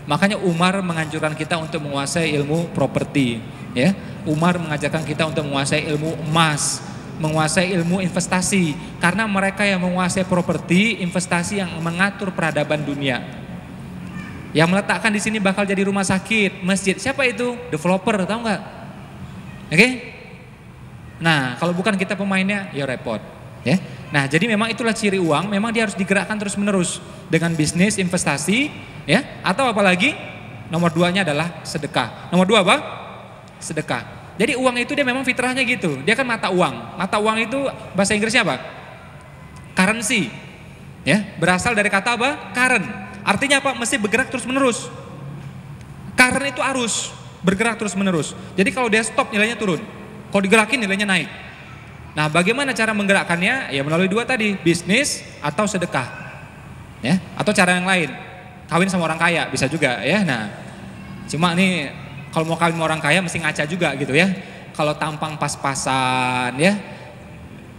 Speaker 1: Makanya Umar menganjurkan kita untuk menguasai ilmu properti. Ya, Umar mengajarkan kita untuk menguasai ilmu emas, menguasai ilmu investasi. Karena mereka yang menguasai properti, investasi yang mengatur peradaban dunia. Yang meletakkan di sini bakal jadi rumah sakit, masjid. Siapa itu? Developer, tahu nggak? Oke? Nah, kalau bukan kita pemainnya, ya repot. Ya. Nah, jadi memang itulah ciri uang. Memang dia harus digerakkan terus menerus dengan bisnis, investasi, ya. Atau apalagi nomor 2-nya adalah sedekah. Nomor 2 apa? Sedekah. Jadi uang itu dia memang fitrahnya gitu. Dia kan mata uang. Mata uang itu bahasa Inggrisnya apa? Currency. Ya, berasal dari kata apa? Current. Artinya apa? Mesti bergerak terus menerus. Current itu arus, bergerak terus menerus. Jadi kalau dia stop nilainya turun. Kalau digerakin nilainya naik. Nah, bagaimana cara menggerakkannya? Ya melalui 2 tadi, bisnis atau sedekah. Ya, atau cara yang lain. Kawin sama orang kaya bisa juga ya. Nah, cuma nih kalau mau kawin sama orang kaya mesti ngaca juga gitu ya. Kalau tampang pas-pasan ya,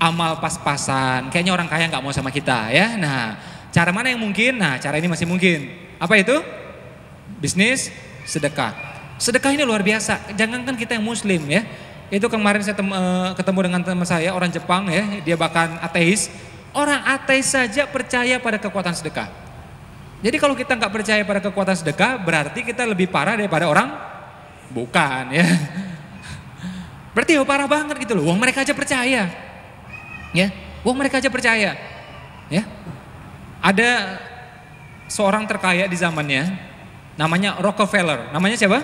Speaker 1: amal pas-pasan, kayaknya orang kaya nggak mau sama kita ya. Nah, cara mana yang mungkin? Nah, cara ini masih mungkin. Apa itu? Bisnis, sedekah. Sedekah ini luar biasa. Jangankan kita yang muslim ya. Itu kemarin saya ketemu dengan teman saya orang Jepang ya, dia bahkan ateis. Orang ateis saja percaya pada kekuatan sedekah. Jadi kalau kita nggak percaya pada kekuatan sedekah, berarti kita lebih parah daripada orang bukan ya. Berarti parah banget gitu loh. Wong mereka aja percaya. Ya, wong mereka aja percaya. Ya. Ada seorang terkaya di zamannya, namanya Rockefeller. Namanya siapa?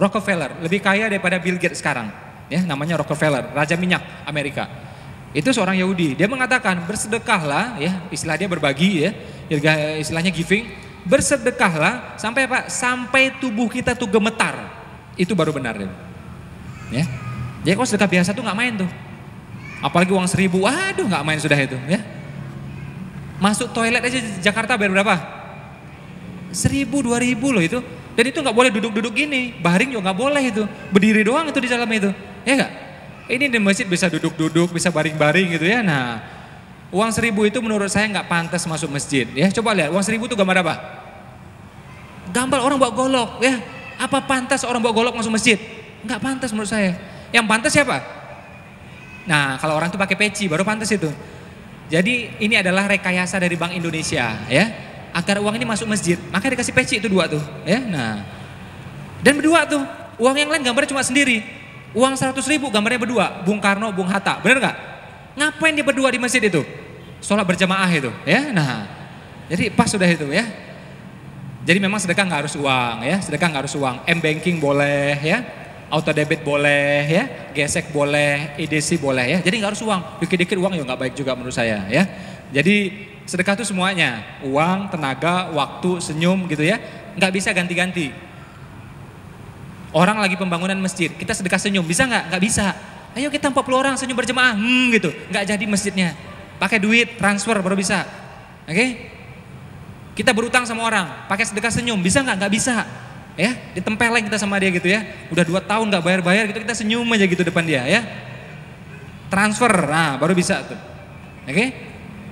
Speaker 1: Rockefeller, lebih kaya daripada Bill Gates sekarang. Ya, namanya Rockefeller, raja minyak Amerika. Itu seorang Yahudi. Dia mengatakan bersedekahlah, ya, istilah dia berbagi ya, istilahnya giving. Bersedekahlah sampai apa? Sampai tubuh kita tuh gemetar. Itu baru benar ya. Jadi kalau sedekah biasa tuh nggak main tuh. Apalagi uang 1.000, waduh nggak main sudah itu ya. Masuk toilet aja di Jakarta bayar berapa? 1.000, 2.000 loh itu. Dan itu nggak boleh duduk-duduk gini, baring juga nggak boleh itu, berdiri doang itu di dalam itu, ya nggak? Ini di masjid bisa duduk-duduk, bisa baring-baring gitu ya. Nah, uang 1.000 itu menurut saya nggak pantas masuk masjid, ya. Coba lihat, uang 1.000 itu gambar apa? Gambar orang bawa golok, ya. Apa pantas orang bawa golok masuk masjid? Nggak pantas menurut saya. Yang pantas siapa? Nah, kalau orang itu pakai peci, baru pantas itu. Jadi ini adalah rekayasa dari Bank Indonesia, ya. Agar uang ini masuk masjid, makanya dikasih peci itu 2 tuh, ya. Nah, dan berdua tuh, uang yang lain gambarnya cuma sendiri. Uang 100.000 gambarnya berdua, Bung Karno, Bung Hatta, bener nggak? Ngapain dia berdua di masjid itu? Sholat berjamaah itu, ya. Nah, jadi pas sudah itu, ya. Jadi memang sedekah nggak harus uang, ya. Sedekah nggak harus uang. M-banking boleh, ya. Auto debit boleh, ya. Gesek boleh, EDC boleh, ya. Jadi nggak harus uang. Dikit-dikit uang ya nggak baik juga menurut saya, ya. Jadi sedekah itu semuanya, uang, tenaga, waktu, senyum gitu ya, nggak bisa ganti-ganti. Orang lagi pembangunan masjid, kita sedekah senyum, bisa nggak? Nggak bisa. Ayo kita 40 orang senyum berjemaah, gitu, nggak jadi masjidnya. Pakai duit, transfer baru bisa. Oke? Kita berutang sama orang, pakai sedekah senyum, bisa nggak? Nggak bisa. Ya, ditempeleng kita sama dia gitu ya. Udah 2 tahun nggak bayar-bayar gitu, kita senyum aja gitu depan dia ya. Transfer, nah baru bisa tuh. Oke?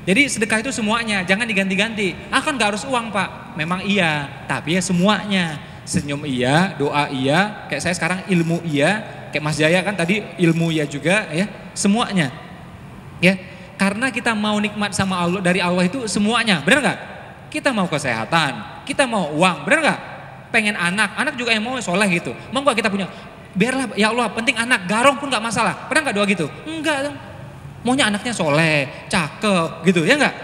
Speaker 1: Jadi sedekah itu semuanya, jangan diganti-ganti. Ah kan gak harus uang Pak, memang iya, tapi ya semuanya. Senyum iya, doa iya, kayak saya sekarang ilmu iya, kayak Mas Jaya kan tadi ilmu iya juga ya, semuanya. Ya, karena kita mau nikmat sama Allah dari Allah itu semuanya, benar nggak? Kita mau kesehatan, kita mau uang, benar nggak? Pengen anak juga yang mau soleh gitu. Mau nggak kita punya? Biarlah ya Allah, penting anak, garong pun nggak masalah. Pernah nggak doa gitu? Enggak dong. Maunya anaknya soleh, cakep gitu ya enggak?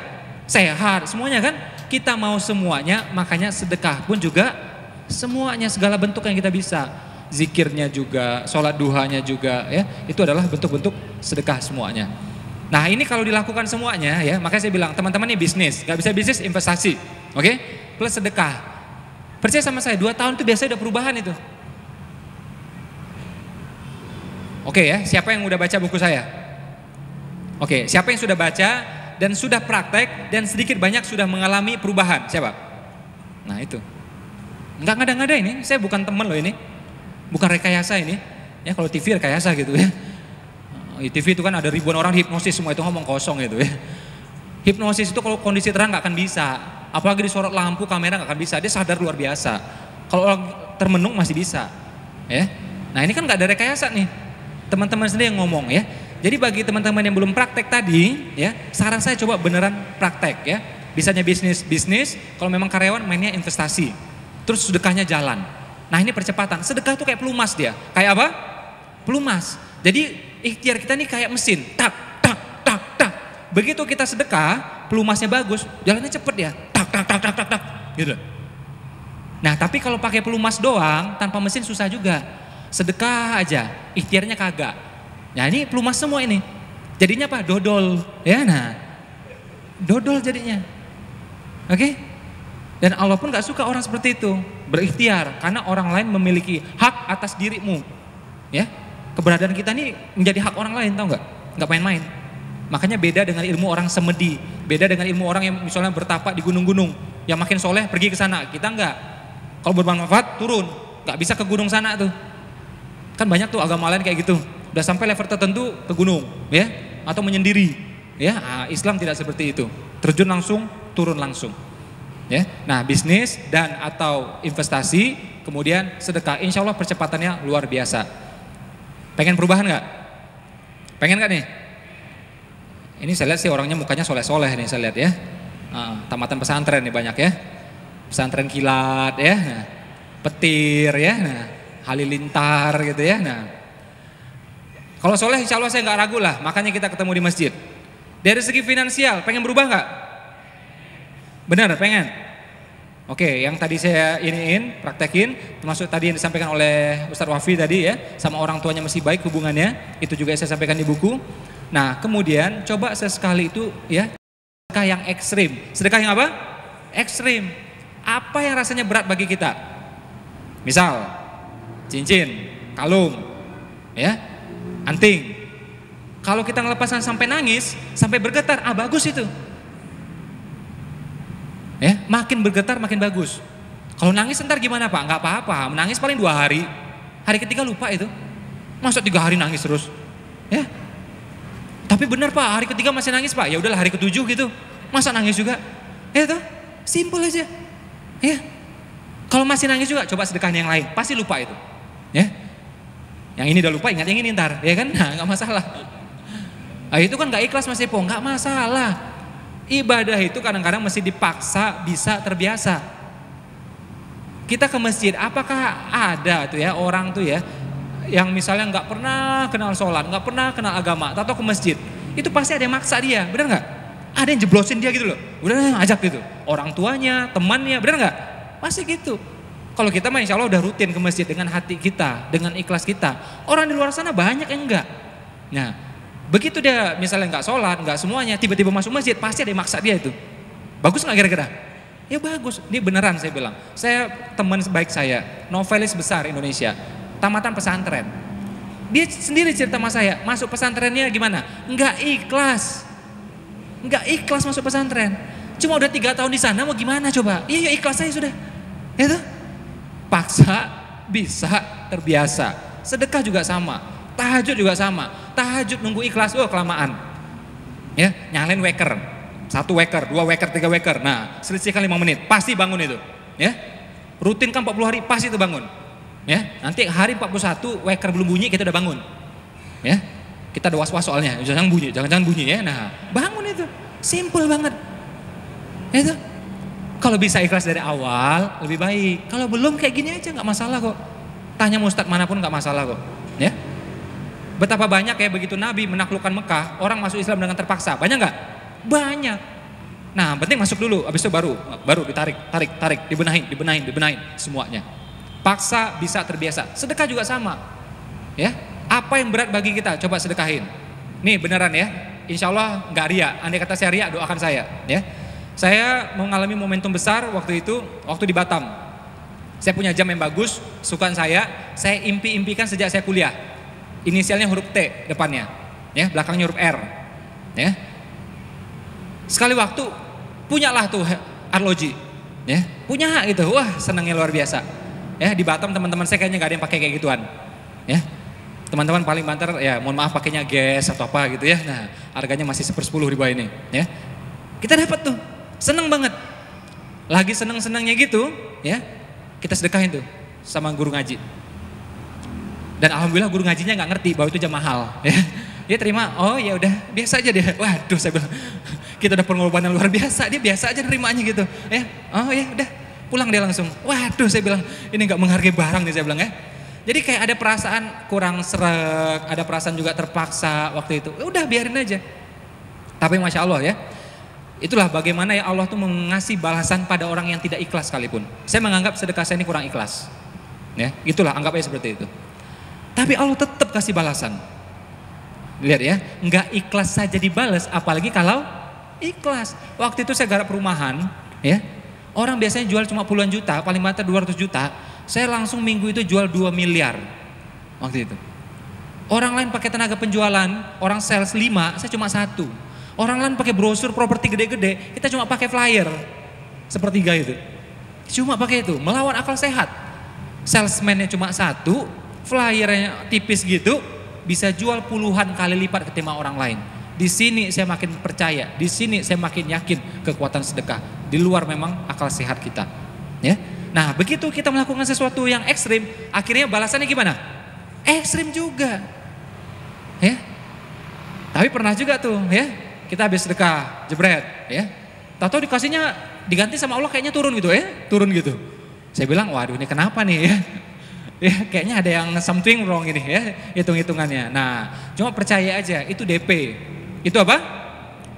Speaker 1: Sehat, semuanya kan? Kita mau semuanya, makanya sedekah pun juga semuanya, segala bentuk yang kita bisa. Zikirnya juga, sholat duhanya juga ya. Itu adalah bentuk-bentuk sedekah semuanya. Nah ini kalau dilakukan semuanya ya, makanya saya bilang teman-teman ini bisnis. Gak bisa bisnis, investasi. Oke? Plus sedekah. Percaya sama saya, 2 tahun itu biasanya udah perubahan itu. Oke ya, siapa yang udah baca buku saya? Oke, siapa yang sudah baca dan sudah praktek dan sedikit banyak sudah mengalami perubahan? Siapa? Nah itu. Enggak ngada-ngada ini, saya bukan temen loh ini. Bukan rekayasa ini. Ya kalau TV rekayasa gitu ya. TV itu kan ada ribuan orang hipnosis, semua itu ngomong kosong gitu ya. Hipnosis itu kalau kondisi terang nggak akan bisa, apalagi disorot lampu, kamera nggak akan bisa. Dia sadar luar biasa. Kalau orang termenung masih bisa, ya. Nah ini kan nggak ada rekayasa nih, teman-teman sendiri yang ngomong ya. Jadi bagi teman-teman yang belum praktek tadi, ya, saran saya coba beneran praktek ya. Bisanya bisnis, kalau memang karyawan mainnya investasi, terus sedekahnya jalan. Nah ini percepatan. Sedekah tuh kayak pelumas dia, kayak apa? Pelumas. Jadi ikhtiar kita nih kayak mesin, tak. Begitu kita sedekah, pelumasnya bagus, jalannya cepet ya, tak, gitu. Nah tapi kalau pakai pelumas doang, tanpa mesin susah juga. Sedekah aja, ikhtiarnya kagak. Nah ini pelumas semua ini, jadinya apa? Dodol, ya nah, dodol jadinya, oke? Dan Allah pun gak suka orang seperti itu, berikhtiar, karena orang lain memiliki hak atas dirimu, ya. Keberadaan kita ini menjadi hak orang lain, tau nggak main-main. Makanya beda dengan ilmu orang semedi, beda dengan ilmu orang yang misalnya bertapak di gunung-gunung, yang makin soleh pergi ke sana, kita enggak. Kalau bermanfaat turun, nggak bisa ke gunung sana tuh. Kan banyak tuh agama lain kayak gitu, udah sampai level tertentu ke gunung, ya, atau menyendiri, ya. Nah, Islam tidak seperti itu, terjun langsung, turun langsung, ya. Nah bisnis dan atau investasi, kemudian sedekah, insya Allah percepatannya luar biasa. Pengen perubahan nggak? Pengen nggak nih? Ini saya lihat sih orangnya mukanya soleh-soleh nih saya lihat ya. Tamatan pesantren nih banyak ya. Pesantren kilat ya. Nah, petir ya. Nah, halilintar gitu ya. Nah, kalau soleh insya Allah saya nggak ragu lah. Makanya kita ketemu di masjid. Dari segi finansial pengen berubah nggak? Benar pengen? Oke, yang tadi saya iniin, praktekin, termasuk tadi yang disampaikan oleh Ustadz Wafi tadi ya, sama orang tuanya masih baik hubungannya, itu juga saya sampaikan di buku. Nah, kemudian coba sesekali itu ya, sedekah yang ekstrim. Sedekah yang apa? Ekstrim. Apa yang rasanya berat bagi kita? Misal, cincin, kalung, ya, anting. Kalau kita ngelepaskan sampai nangis, sampai bergetar, bagus itu. Ya, makin bergetar makin bagus. Kalau nangis ntar gimana Pak? Nggak apa-apa, menangis paling 2 hari. Hari ketiga lupa itu. Masa 3 hari nangis terus? Ya. Tapi benar Pak, hari ketiga masih nangis Pak. Ya udahlah hari ke-7 gitu. Masa nangis juga? Ya toh, simpel aja. Ya. Kalau masih nangis juga coba sedekahnya yang lain, pasti lupa itu. Ya. Yang ini udah lupa, ingat yang ini ntar, ya kan? Nah, nggak masalah. Nah, itu kan nggak ikhlas Mas Epo, nggak masalah. Ibadah itu kadang-kadang mesti dipaksa bisa terbiasa. Kita ke masjid, apakah ada tuh ya orang tuh ya yang misalnya nggak pernah kenal sholat, nggak pernah kenal agama, atau ke masjid, itu pasti ada yang maksa dia, benar nggak? Ada yang jeblosin dia gitu loh, udah ajak gitu, orang tuanya, temannya, benar nggak? Pasti gitu. Kalau kita mah insya Allah udah rutin ke masjid dengan hati kita, dengan ikhlas kita. Orang di luar sana banyak yang enggak. Nah, begitu dia misalnya nggak sholat, nggak semuanya, tiba-tiba masuk masjid, pasti ada yang maksa dia itu. Bagus nggak kira-kira? Ya bagus, ini beneran saya bilang. Saya teman baik saya, novelis besar Indonesia, tamatan pesantren. Dia sendiri cerita sama saya, masuk pesantrennya gimana? Nggak ikhlas masuk pesantren. Cuma udah 3 tahun di sana, mau gimana coba? Iya ikhlas saya sudah. Itu paksa bisa terbiasa. Sedekah juga sama, tahajud juga sama. Tahajud nunggu ikhlas, kelamaan. Ya, nyalain waker. 1 waker, 2 waker, 3 waker. Nah, selisihkan 5 menit, pasti bangun itu. Ya. Rutin kan 40 hari, pasti itu bangun. Ya, nanti hari 41 waker belum bunyi kita udah bangun. Ya. Kita ada was-was soalnya, jangan bunyi, jangan bunyi ya. Nah, bangun itu. Simple banget. Itu. Kalau bisa ikhlas dari awal lebih baik. Kalau belum kayak gini aja nggak masalah kok. Tanya ustadz manapun nggak masalah kok. Ya. Betapa banyak ya begitu Nabi menaklukkan Mekah, orang masuk Islam dengan terpaksa. Banyak nggak? Banyak. Nah, penting masuk dulu, habis itu baru tarik, dibenahin semuanya. Paksa bisa terbiasa. Sedekah juga sama. Ya. Apa yang berat bagi kita? Coba sedekahin. Nih beneran ya. Insya Allah nggak ria. Andai kata saya ria, doakan saya. Ya. Saya mengalami momentum besar waktu di Batam. Saya punya jam yang bagus, sukaan saya impi-impikan sejak saya kuliah. Inisialnya huruf T depannya, ya, belakangnya huruf R. Ya. Sekali waktu punyalah tuh arloji, ya, punya gitu, wah senangnya luar biasa. Ya, di Batam teman-teman saya kayaknya nggak ada yang pakai kayak gituan. Ya. Teman-teman paling banter ya mohon maaf pakainya gas atau apa gitu ya. Nah harganya masih 1/10 riba ini ya. Kita dapat tuh, seneng banget. Lagi seneng-senengnya gitu ya, kita sedekahin tuh sama guru ngaji. Dan alhamdulillah guru ngajinya nggak ngerti bahwa itu jam mahal ya. Dia terima, oh ya udah biasa aja dia. Waduh saya bilang, kita udah pengorbanan luar biasa, dia biasa aja nerimanya gitu ya. Oh ya udah pulang dia langsung. Waduh saya bilang, ini nggak menghargai barang nih saya bilang ya. Jadi kayak ada perasaan kurang sreg, ada perasaan juga terpaksa waktu itu. Udah biarin aja. Tapi Masya Allah ya, itulah bagaimana ya Allah tuh mengasih balasan pada orang yang tidak ikhlas sekalipun. Saya menganggap sedekah saya ini kurang ikhlas. Ya, itulah anggap aja seperti itu. Tapi Allah tetap kasih balasan. Lihat ya, nggak ikhlas saja dibalas, apalagi kalau ikhlas. Waktu itu saya garap perumahan, ya, orang biasanya jual cuma puluhan juta, paling banter 200 juta, saya langsung minggu itu jual 2 miliar waktu itu. Orang lain pakai tenaga penjualan, orang sales 5, saya cuma 1. Orang lain pakai brosur properti gede-gede, kita cuma pakai flyer sepertiga itu. Cuma pakai itu, melawan akal sehat. Salesman-nya cuma 1, flyernya tipis gitu, bisa jual puluhan kali lipat ketimbang orang lain. Di sini saya makin percaya, di sini saya makin yakin kekuatan sedekah. Di luar memang akal sehat kita. Ya. Nah begitu kita melakukan sesuatu yang ekstrim, akhirnya balasannya gimana? Ekstrim juga. Ya. Tapi pernah juga tuh ya, kita habis sedekah, jebret ya. Tahu-tahu dikasihnya diganti sama Allah kayaknya turun gitu ya, turun gitu. Saya bilang waduh ini kenapa nih ya. Ya kayaknya ada yang something wrong ini ya, hitung-hitungannya. Nah cuma percaya aja itu DP. Itu apa?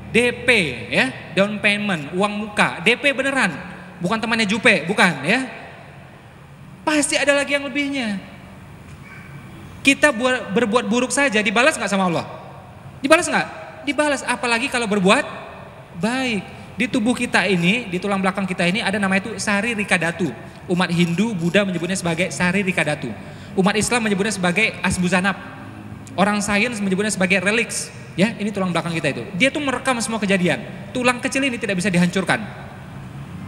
Speaker 1: DP ya, down payment, uang muka. DP beneran, bukan temannya Jupe, bukan ya. Pasti ada lagi yang lebihnya. Kita berbuat buruk saja dibalas nggak sama Allah? Dibalas nggak? Dibalas, apalagi kalau berbuat baik. Di tubuh kita ini, di tulang belakang kita ini ada namanya itu sari rikadatu. Umat Hindu, Buddha menyebutnya sebagai sari rikadatu. Umat Islam menyebutnya sebagai asbuzanab. Orang sains menyebutnya sebagai reliks. Ya, ini tulang belakang kita itu. Dia tuh merekam semua kejadian. Tulang kecil ini tidak bisa dihancurkan.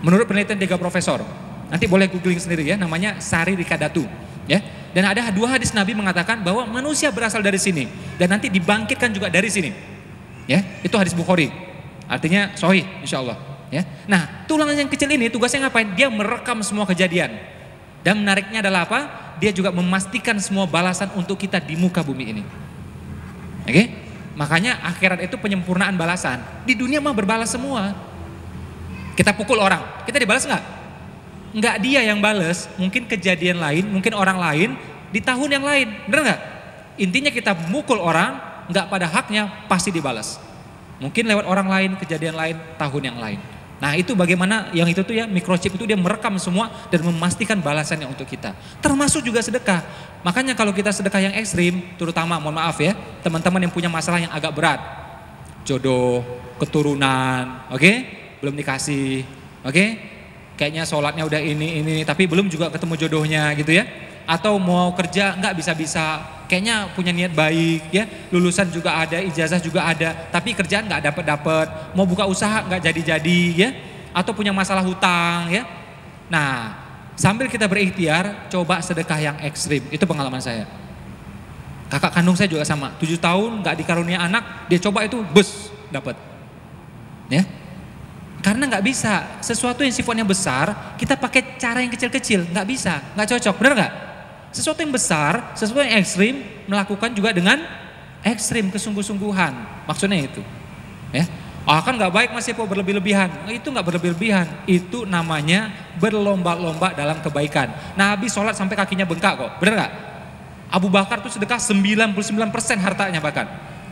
Speaker 1: Menurut penelitian 3 profesor. Nanti boleh googling sendiri ya, namanya sari rikadatu. Ya. Dan ada 2 hadis Nabi mengatakan bahwa manusia berasal dari sini dan nanti dibangkitkan juga dari sini. Ya, itu hadis Bukhari. Artinya sahih insyaallah. Ya. Nah, tulang yang kecil ini tugasnya ngapain? Dia merekam semua kejadian. Dan menariknya adalah apa? Dia juga memastikan semua balasan untuk kita di muka bumi ini. Oke? Makanya akhirat itu penyempurnaan balasan. Di dunia mah berbalas semua. Kita pukul orang, kita dibalas nggak? Nggak dia yang balas, mungkin kejadian lain, mungkin orang lain di tahun yang lain, bener nggak? Intinya kita mukul orang, nggak pada haknya pasti dibalas. Mungkin lewat orang lain, kejadian lain, tahun yang lain. Nah itu bagaimana yang itu tuh ya, microchip itu dia merekam semua dan memastikan balasannya untuk kita. Termasuk juga sedekah. Makanya kalau kita sedekah yang ekstrim, terutama mohon maaf ya, teman-teman yang punya masalah yang agak berat. Jodoh, keturunan, oke? Belum dikasih, oke? Kayaknya sholatnya udah ini, tapi belum juga ketemu jodohnya gitu ya. Atau mau kerja nggak bisa-bisa, kayaknya punya niat baik ya, lulusan juga ada, ijazah juga ada, tapi kerjaan nggak dapet, mau buka usaha nggak jadi-jadi ya, atau punya masalah hutang ya. Nah, sambil kita berikhtiar, coba sedekah yang ekstrim, itu pengalaman saya. Kakak kandung saya juga sama, 7 tahun nggak dikarunia anak, dia coba itu, bus, dapat. Ya. Karena nggak bisa, sesuatu yang sifatnya besar, kita pakai cara yang kecil-kecil, nggak bisa, nggak cocok, benar nggak? Sesuatu yang besar, sesuatu yang ekstrim, melakukan juga dengan ekstrim, kesungguh-sungguhan. Maksudnya itu. Ya. Ah kan nggak baik Mas Epo berlebih-lebihan. Itu nggak berlebih-lebihan. Itu namanya berlomba-lomba dalam kebaikan. Nabi sholat sampai kakinya bengkak kok. Benar nggak? Abu Bakar tuh sedekah 99% hartanya bahkan.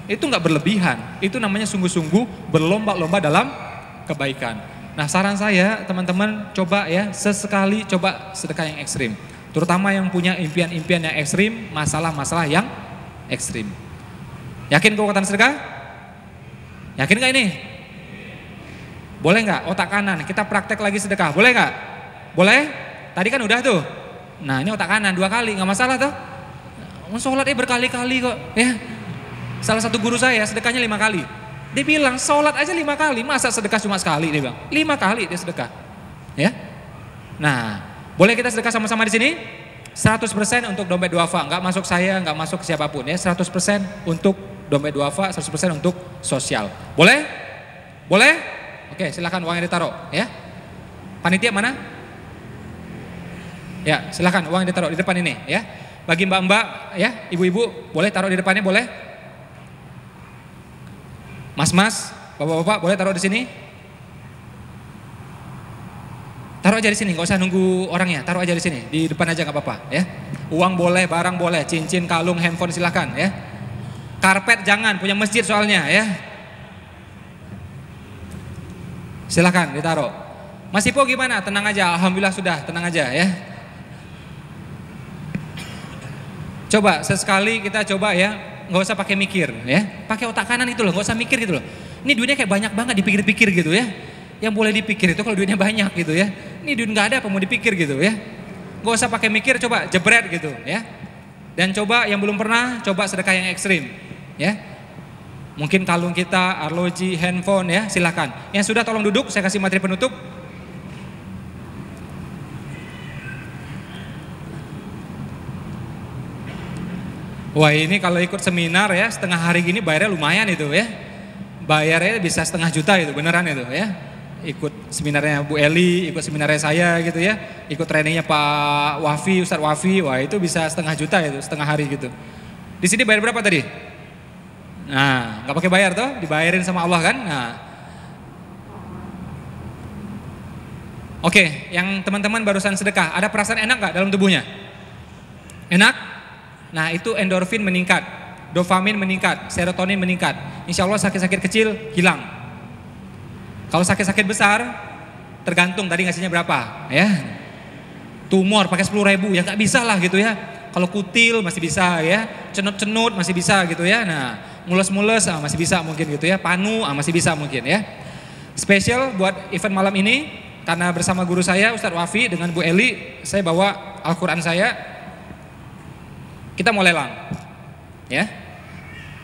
Speaker 1: Itu nggak berlebihan. Itu namanya sungguh-sungguh berlomba-lomba dalam kebaikan. Nah saran saya teman-teman coba ya sesekali coba sedekah yang ekstrim. Terutama yang punya impian-impian yang ekstrim, masalah-masalah yang ekstrim. Yakin kekuatan sedekah? Yakin gak ini? Boleh gak? Otak kanan, kita praktek lagi sedekah, boleh gak? Boleh? Tadi kan udah tuh. Nah ini otak kanan 2 kali, gak masalah tuh. Sholatnya berkali-kali kok ya. Salah satu guru saya sedekahnya 5 kali. Dia bilang sholat aja 5 kali, masa sedekah cuma sekali? Dia bilang 5 kali dia sedekah. Ya. Nah boleh kita sedekah sama-sama di sini? 100% untuk dompet duafa, nggak masuk saya, nggak masuk siapapun ya. 100% untuk dompet duafa, 100% untuk sosial. Boleh? Boleh? Oke, silakan uangnya ditaruh ya. Panitia mana? Ya, silakan uang ditaruh di depan ini ya. Bagi mbak-mbak ya, ibu-ibu boleh taruh di depannya, boleh? Mas-mas, bapak-bapak boleh taruh di sini? Taruh aja di sini, nggak usah nunggu orangnya. Taruh aja di sini, di depan aja nggak apa-apa, ya. Uang boleh, barang boleh, cincin, kalung, handphone silakan, ya. Karpet jangan, punya masjid soalnya, ya. Silakan ditaruh. Mas Ipo gimana? Tenang aja, alhamdulillah sudah, tenang aja, ya. Coba sesekali kita coba ya, nggak usah pakai mikir, ya. Pakai otak kanan itu loh, nggak usah mikir gitu loh. Ini duitnya kayak banyak banget dipikir-pikir gitu ya. Yang boleh dipikir itu kalau duitnya banyak gitu ya. Ini duit nggak ada apa mau dipikir gitu ya. Gak usah pakai mikir, coba jebret gitu ya. Dan coba yang belum pernah, coba sedekah yang ekstrim ya. Mungkin kalung kita, arloji, handphone ya, silakan. Yang sudah tolong duduk, saya kasih materi penutup. Wah ini kalau ikut seminar ya, setengah hari gini bayarnya lumayan itu ya. Bayarnya bisa setengah juta itu, beneran itu ya. Ikut seminarnya Bu Eli, ikut seminarnya saya gitu ya, ikut trainingnya Pak Wafi, Ustadz Wafi, wah itu bisa setengah juta itu, setengah hari gitu. Di sini bayar berapa tadi? Nah, nggak pakai bayar toh, dibayarin sama Allah kan? Nah, oke, yang teman-teman barusan sedekah, ada perasaan enak nggak dalam tubuhnya? Enak? Nah itu endorfin meningkat, dopamin meningkat, serotonin meningkat. Insya Allah sakit-sakit kecil hilang. Kalau sakit-sakit besar, tergantung tadi ngasihnya berapa, ya. Tumor pakai 10.000, ya nggak bisa lah gitu ya. Kalau kutil masih bisa ya, cenut-cenut masih bisa gitu ya. Nah, mules-mules masih bisa mungkin gitu ya. Panu masih bisa mungkin ya. Spesial buat event malam ini, karena bersama guru saya Ustadz Wafi dengan Bu Eli, saya bawa Al-Quran saya. Kita mau lelang, ya.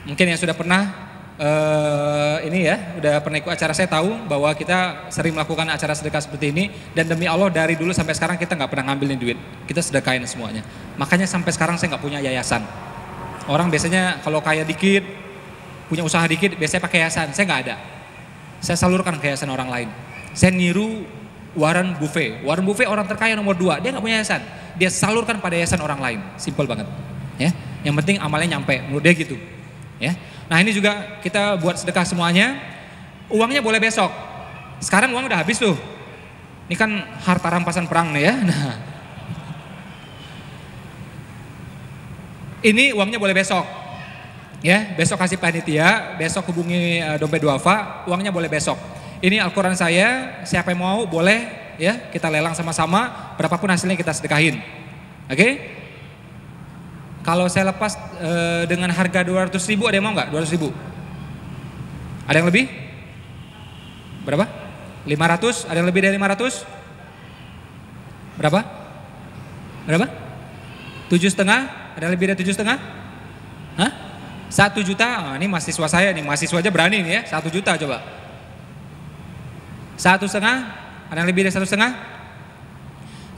Speaker 1: Mungkin yang sudah pernah ini ya, udah pernah ikut acara saya tahu bahwa kita sering melakukan acara sedekah seperti ini. Dan demi Allah dari dulu sampai sekarang kita nggak pernah ngambilin duit, kita sedekahin semuanya. Makanya sampai sekarang saya nggak punya yayasan. Orang biasanya kalau kaya dikit, punya usaha dikit, biasanya pakai yayasan. Saya nggak ada. Saya salurkan ke yayasan orang lain. Saya niru Warren Buffett. Warren Buffett orang terkaya nomor 2, dia nggak punya yayasan. Dia salurkan pada yayasan orang lain. Simple banget. Ya, yang penting amalnya nyampe, menurut dia gitu. Ya. Nah ini juga kita buat sedekah semuanya. Uangnya boleh besok. Sekarang uang udah habis tuh. Ini kan harta rampasan perang nih ya. Nah, ini uangnya boleh besok. Ya, besok kasih panitia, besok hubungi dompet duafa, uangnya boleh besok. Ini Al-Quran saya, siapa yang mau boleh ya, kita lelang sama-sama, berapapun hasilnya kita sedekahin. Oke? Kalau saya lepas dengan harga 200.000, ada yang mau nggak? 200.000? Ada yang lebih? Berapa? 500? Ada yang lebih dari 500? Berapa? Berapa? 7,5? Ada yang lebih dari 7,5? Hah? 1 juta? Oh, ini mahasiswa saya nih, mahasiswa aja berani nih ya, 1 juta coba. 1,5? Ada yang lebih dari 1,5?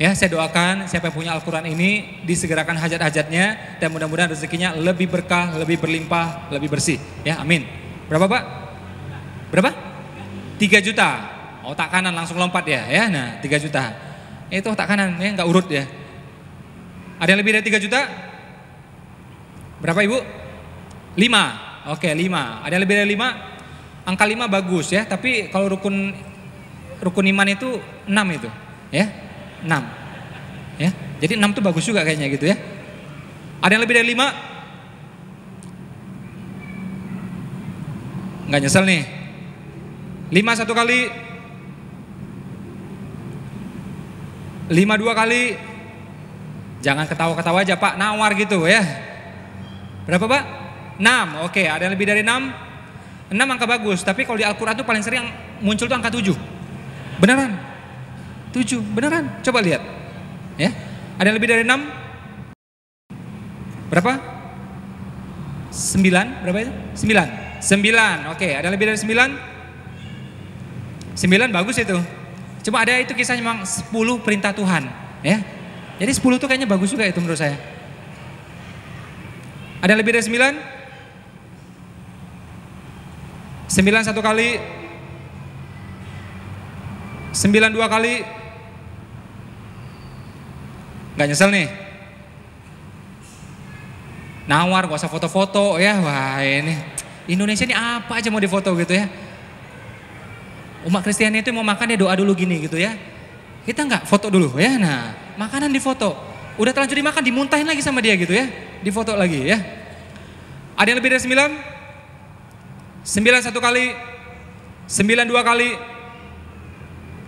Speaker 1: Ya, saya doakan siapa yang punya Al-Quran ini disegerakan hajat-hajatnya dan mudah-mudahan rezekinya lebih berkah, lebih berlimpah, lebih bersih. Ya, amin. Berapa Pak? Berapa? 3 juta. Otak kanan langsung lompat ya. Nah 3 juta. Itu otak kanan ya, nggak urut ya. Ada yang lebih dari 3 juta? Berapa Ibu? 5. Oke 5. Ada yang lebih dari 5? Angka 5 bagus ya. Tapi kalau rukun iman itu 6 itu. Ya. 6 ya, jadi 6 tuh bagus juga kayaknya gitu ya. Ada yang lebih dari 5? Nggak nyesel nih. 5 1 kali, 5 2 kali. Jangan ketawa-ketawa aja Pak, nawar gitu ya. Berapa Pak? 6, oke. Ada yang lebih dari 6? 6 angka bagus, tapi kalau di Al-Quran tuh paling sering muncul tuh angka 7. Beneran? 7, beneran? Coba lihat. Ya. Ada yang lebih dari 6? Berapa? 9, berapa itu? 9. 9, oke. Ada yang lebih dari 9? 9 bagus itu. Cuma ada itu kisahnya memang 10 perintah Tuhan. Ya. Jadi 10 tuh kayaknya bagus juga itu menurut saya. Ada yang lebih dari 9? 9 satu kali. 9 dua kali. Gak nyesel nih? Nawar, gak usah foto-foto ya. Wah ini Indonesia ini apa aja mau difoto gitu ya. Umat Kristiani itu mau makan ya doa dulu gini gitu ya. Kita nggak foto dulu ya. Nah makanan difoto. Udah terlanjur dimakan dimuntahin lagi sama dia gitu ya. Difoto lagi ya. Ada yang lebih dari 9? 9 satu kali. 9 dua kali.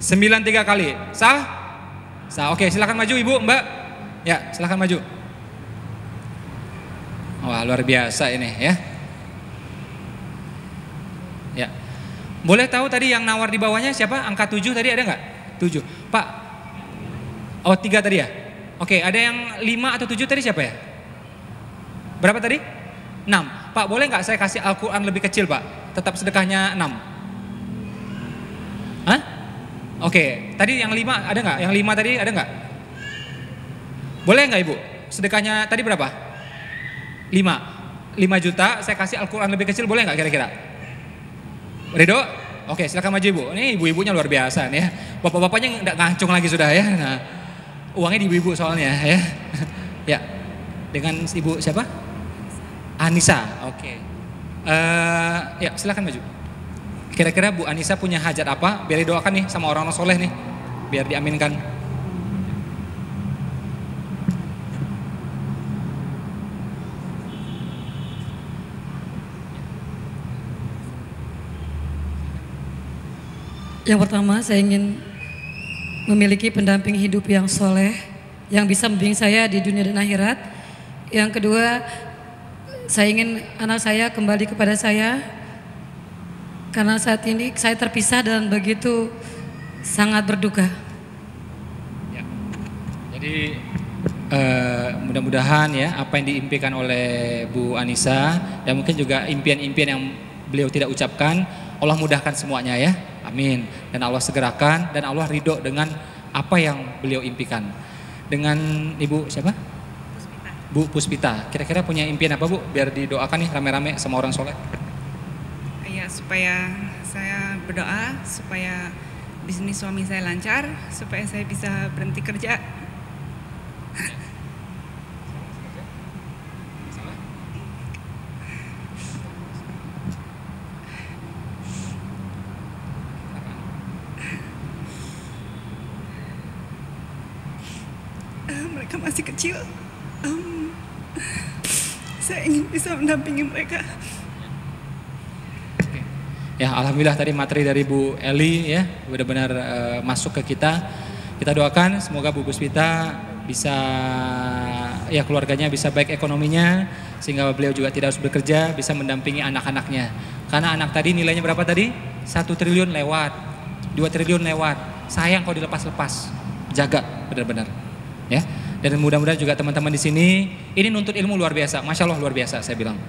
Speaker 1: 9 tiga kali. Sah? Sah. Oke silakan maju ibu mbak. Ya silakan maju. Wah luar biasa ini ya. Ya. Boleh tahu tadi yang nawar di bawahnya siapa? Angka 7 tadi ada nggak? 7. Pak. Oh 3 tadi ya? Oke ada yang 5 atau 7 tadi siapa ya? Berapa tadi? 6. Pak boleh nggak saya kasih Al-Quran lebih kecil Pak? Tetap sedekahnya 6. Hah? Oke tadi yang 5 ada nggak? Yang 5 tadi ada nggak? Boleh nggak ibu? Sedekahnya tadi berapa? 5 juta saya kasih Al-Quran lebih kecil boleh nggak kira-kira? Ridho? Oke silakan maju ibu. Ini ibu-ibunya luar biasa nih ya. Bapak-bapaknya nggak ngancung lagi sudah ya. Nah, uangnya di ibu-ibu soalnya ya. Ya. Dengan ibu siapa? Anissa. Oke. Ya silakan maju. Kira-kira Bu Anissa punya hajat apa? Biar didoakan nih sama orang-orang soleh nih. Biar diaminkan.
Speaker 2: Yang pertama saya ingin memiliki pendamping hidup yang soleh, yang bisa membimbing saya di dunia dan akhirat. Yang kedua, saya ingin anak saya kembali kepada saya, karena saat ini saya terpisah dan begitu sangat berduka.
Speaker 1: Ya. Jadi mudah-mudahan ya apa yang diimpikan oleh Bu Anissa dan mungkin juga impian-impian yang beliau tidak ucapkan, Allah mudahkan semuanya ya. Amin. Dan Allah segerakan dan Allah ridho dengan apa yang beliau impikan. Dengan Ibu siapa? Puspita. Bu Puspita. Kira-kira punya impian apa Bu? Biar didoakan nih rame-rame sama orang soleh.
Speaker 3: Ya supaya saya berdoa supaya bisnis suami saya lancar, supaya saya bisa berhenti kerja. Mereka masih kecil, saya ingin bisa mendampingi mereka.
Speaker 1: Ya alhamdulillah tadi materi dari Bu Eli ya benar-benar masuk ke kita. Kita doakan semoga Bu Puspita bisa ya keluarganya bisa baik ekonominya sehingga beliau juga tidak harus bekerja, bisa mendampingi anak-anaknya. Karena anak tadi nilainya berapa tadi? 1 triliun lewat, 2 triliun lewat. Sayang kalau dilepas-lepas. Jaga benar-benar. Ya. Dan mudah-mudahan juga teman-teman di sini ini nuntut ilmu luar biasa. Masya Allah luar biasa saya bilang.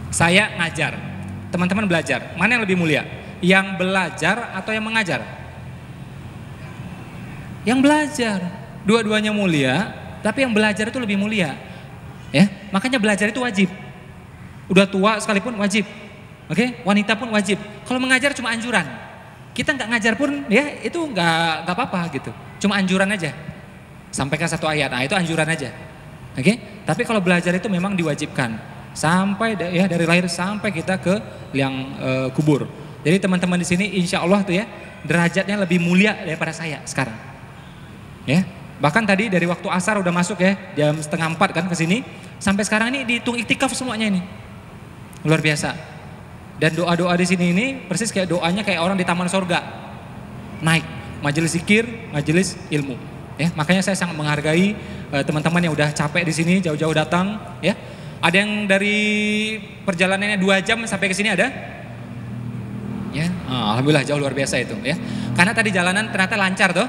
Speaker 1: Saya ngajar, teman-teman belajar. Mana yang lebih mulia? Yang belajar atau yang mengajar? Yang belajar. Dua-duanya mulia, tapi yang belajar itu lebih mulia. Ya, makanya belajar itu wajib. Udah tua sekalipun wajib. Oke, wanita pun wajib. Kalau mengajar cuma anjuran. Kita nggak ngajar pun ya itu nggak apa-apa gitu. Cuma anjuran aja. Sampaikan 1 ayat, nah itu anjuran aja. Oke, tapi kalau belajar itu memang diwajibkan sampai ya dari lahir sampai kita ke liang kubur. Jadi teman-teman di sini insya Allah tuh ya derajatnya lebih mulia daripada saya sekarang. Ya, bahkan tadi dari waktu asar udah masuk ya jam 3:30 kan ke sini sampai sekarang ini dihitung iktikaf semuanya ini luar biasa. Dan doa-doa di sini ini persis kayak doanya kayak orang di taman sorga naik majelis zikir, majelis ilmu. Ya, makanya saya sangat menghargai teman-teman yang udah capek di sini jauh-jauh datang ya. Ada yang dari perjalanannya 2 jam sampai ke sini ada? Ya, alhamdulillah jauh luar biasa itu ya. Karena tadi jalanan ternyata lancar tuh.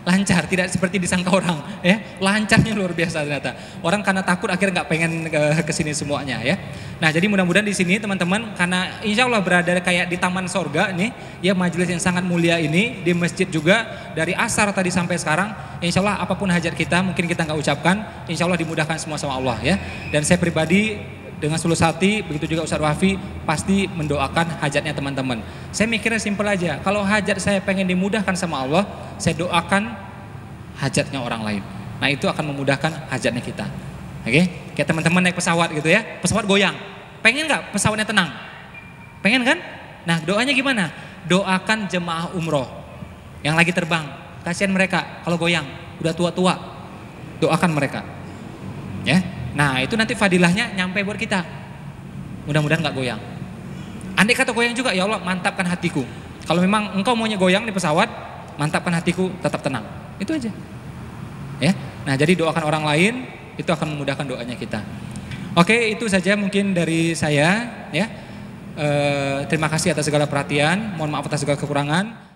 Speaker 1: lancar, tidak seperti disangka orang, ya. Lancarnya luar biasa ternyata. Orang karena takut akhirnya nggak pengen ke sini semuanya, ya. Nah, jadi mudah-mudahan di sini teman-teman, karena insya Allah berada kayak di taman sorga nih, ya majelis yang sangat mulia ini, di masjid juga, dari asar tadi sampai sekarang, insya Allah apapun hajat kita, mungkin kita nggak ucapkan, insya Allah dimudahkan semua sama Allah, ya. Dan saya pribadi dengan tulus hati, begitu juga Ustadz Wafi, pasti mendoakan hajatnya teman-teman. Saya mikirnya simpel aja, kalau hajat saya pengen dimudahkan sama Allah, saya doakan hajatnya orang lain. Nah, itu akan memudahkan hajatnya kita. Oke? Kayak teman-teman naik pesawat gitu ya, pesawat goyang. Pengen nggak pesawatnya tenang? Pengen kan? Nah, doanya gimana? Doakan jemaah umroh yang lagi terbang. Kasihan mereka kalau goyang, udah tua-tua. Doakan mereka. Ya. Nah, itu nanti fadilahnya nyampe buat kita. Mudah-mudahan nggak goyang. Andai kata goyang juga, ya Allah mantapkan hatiku. Kalau memang engkau maunya goyang di pesawat, mantapkan hatiku tetap tenang. Itu aja. Ya. Nah, jadi doakan orang lain, itu akan memudahkan doanya kita. Oke, itu saja mungkin dari saya, ya. Terima kasih atas segala perhatian. Mohon maaf atas segala kekurangan.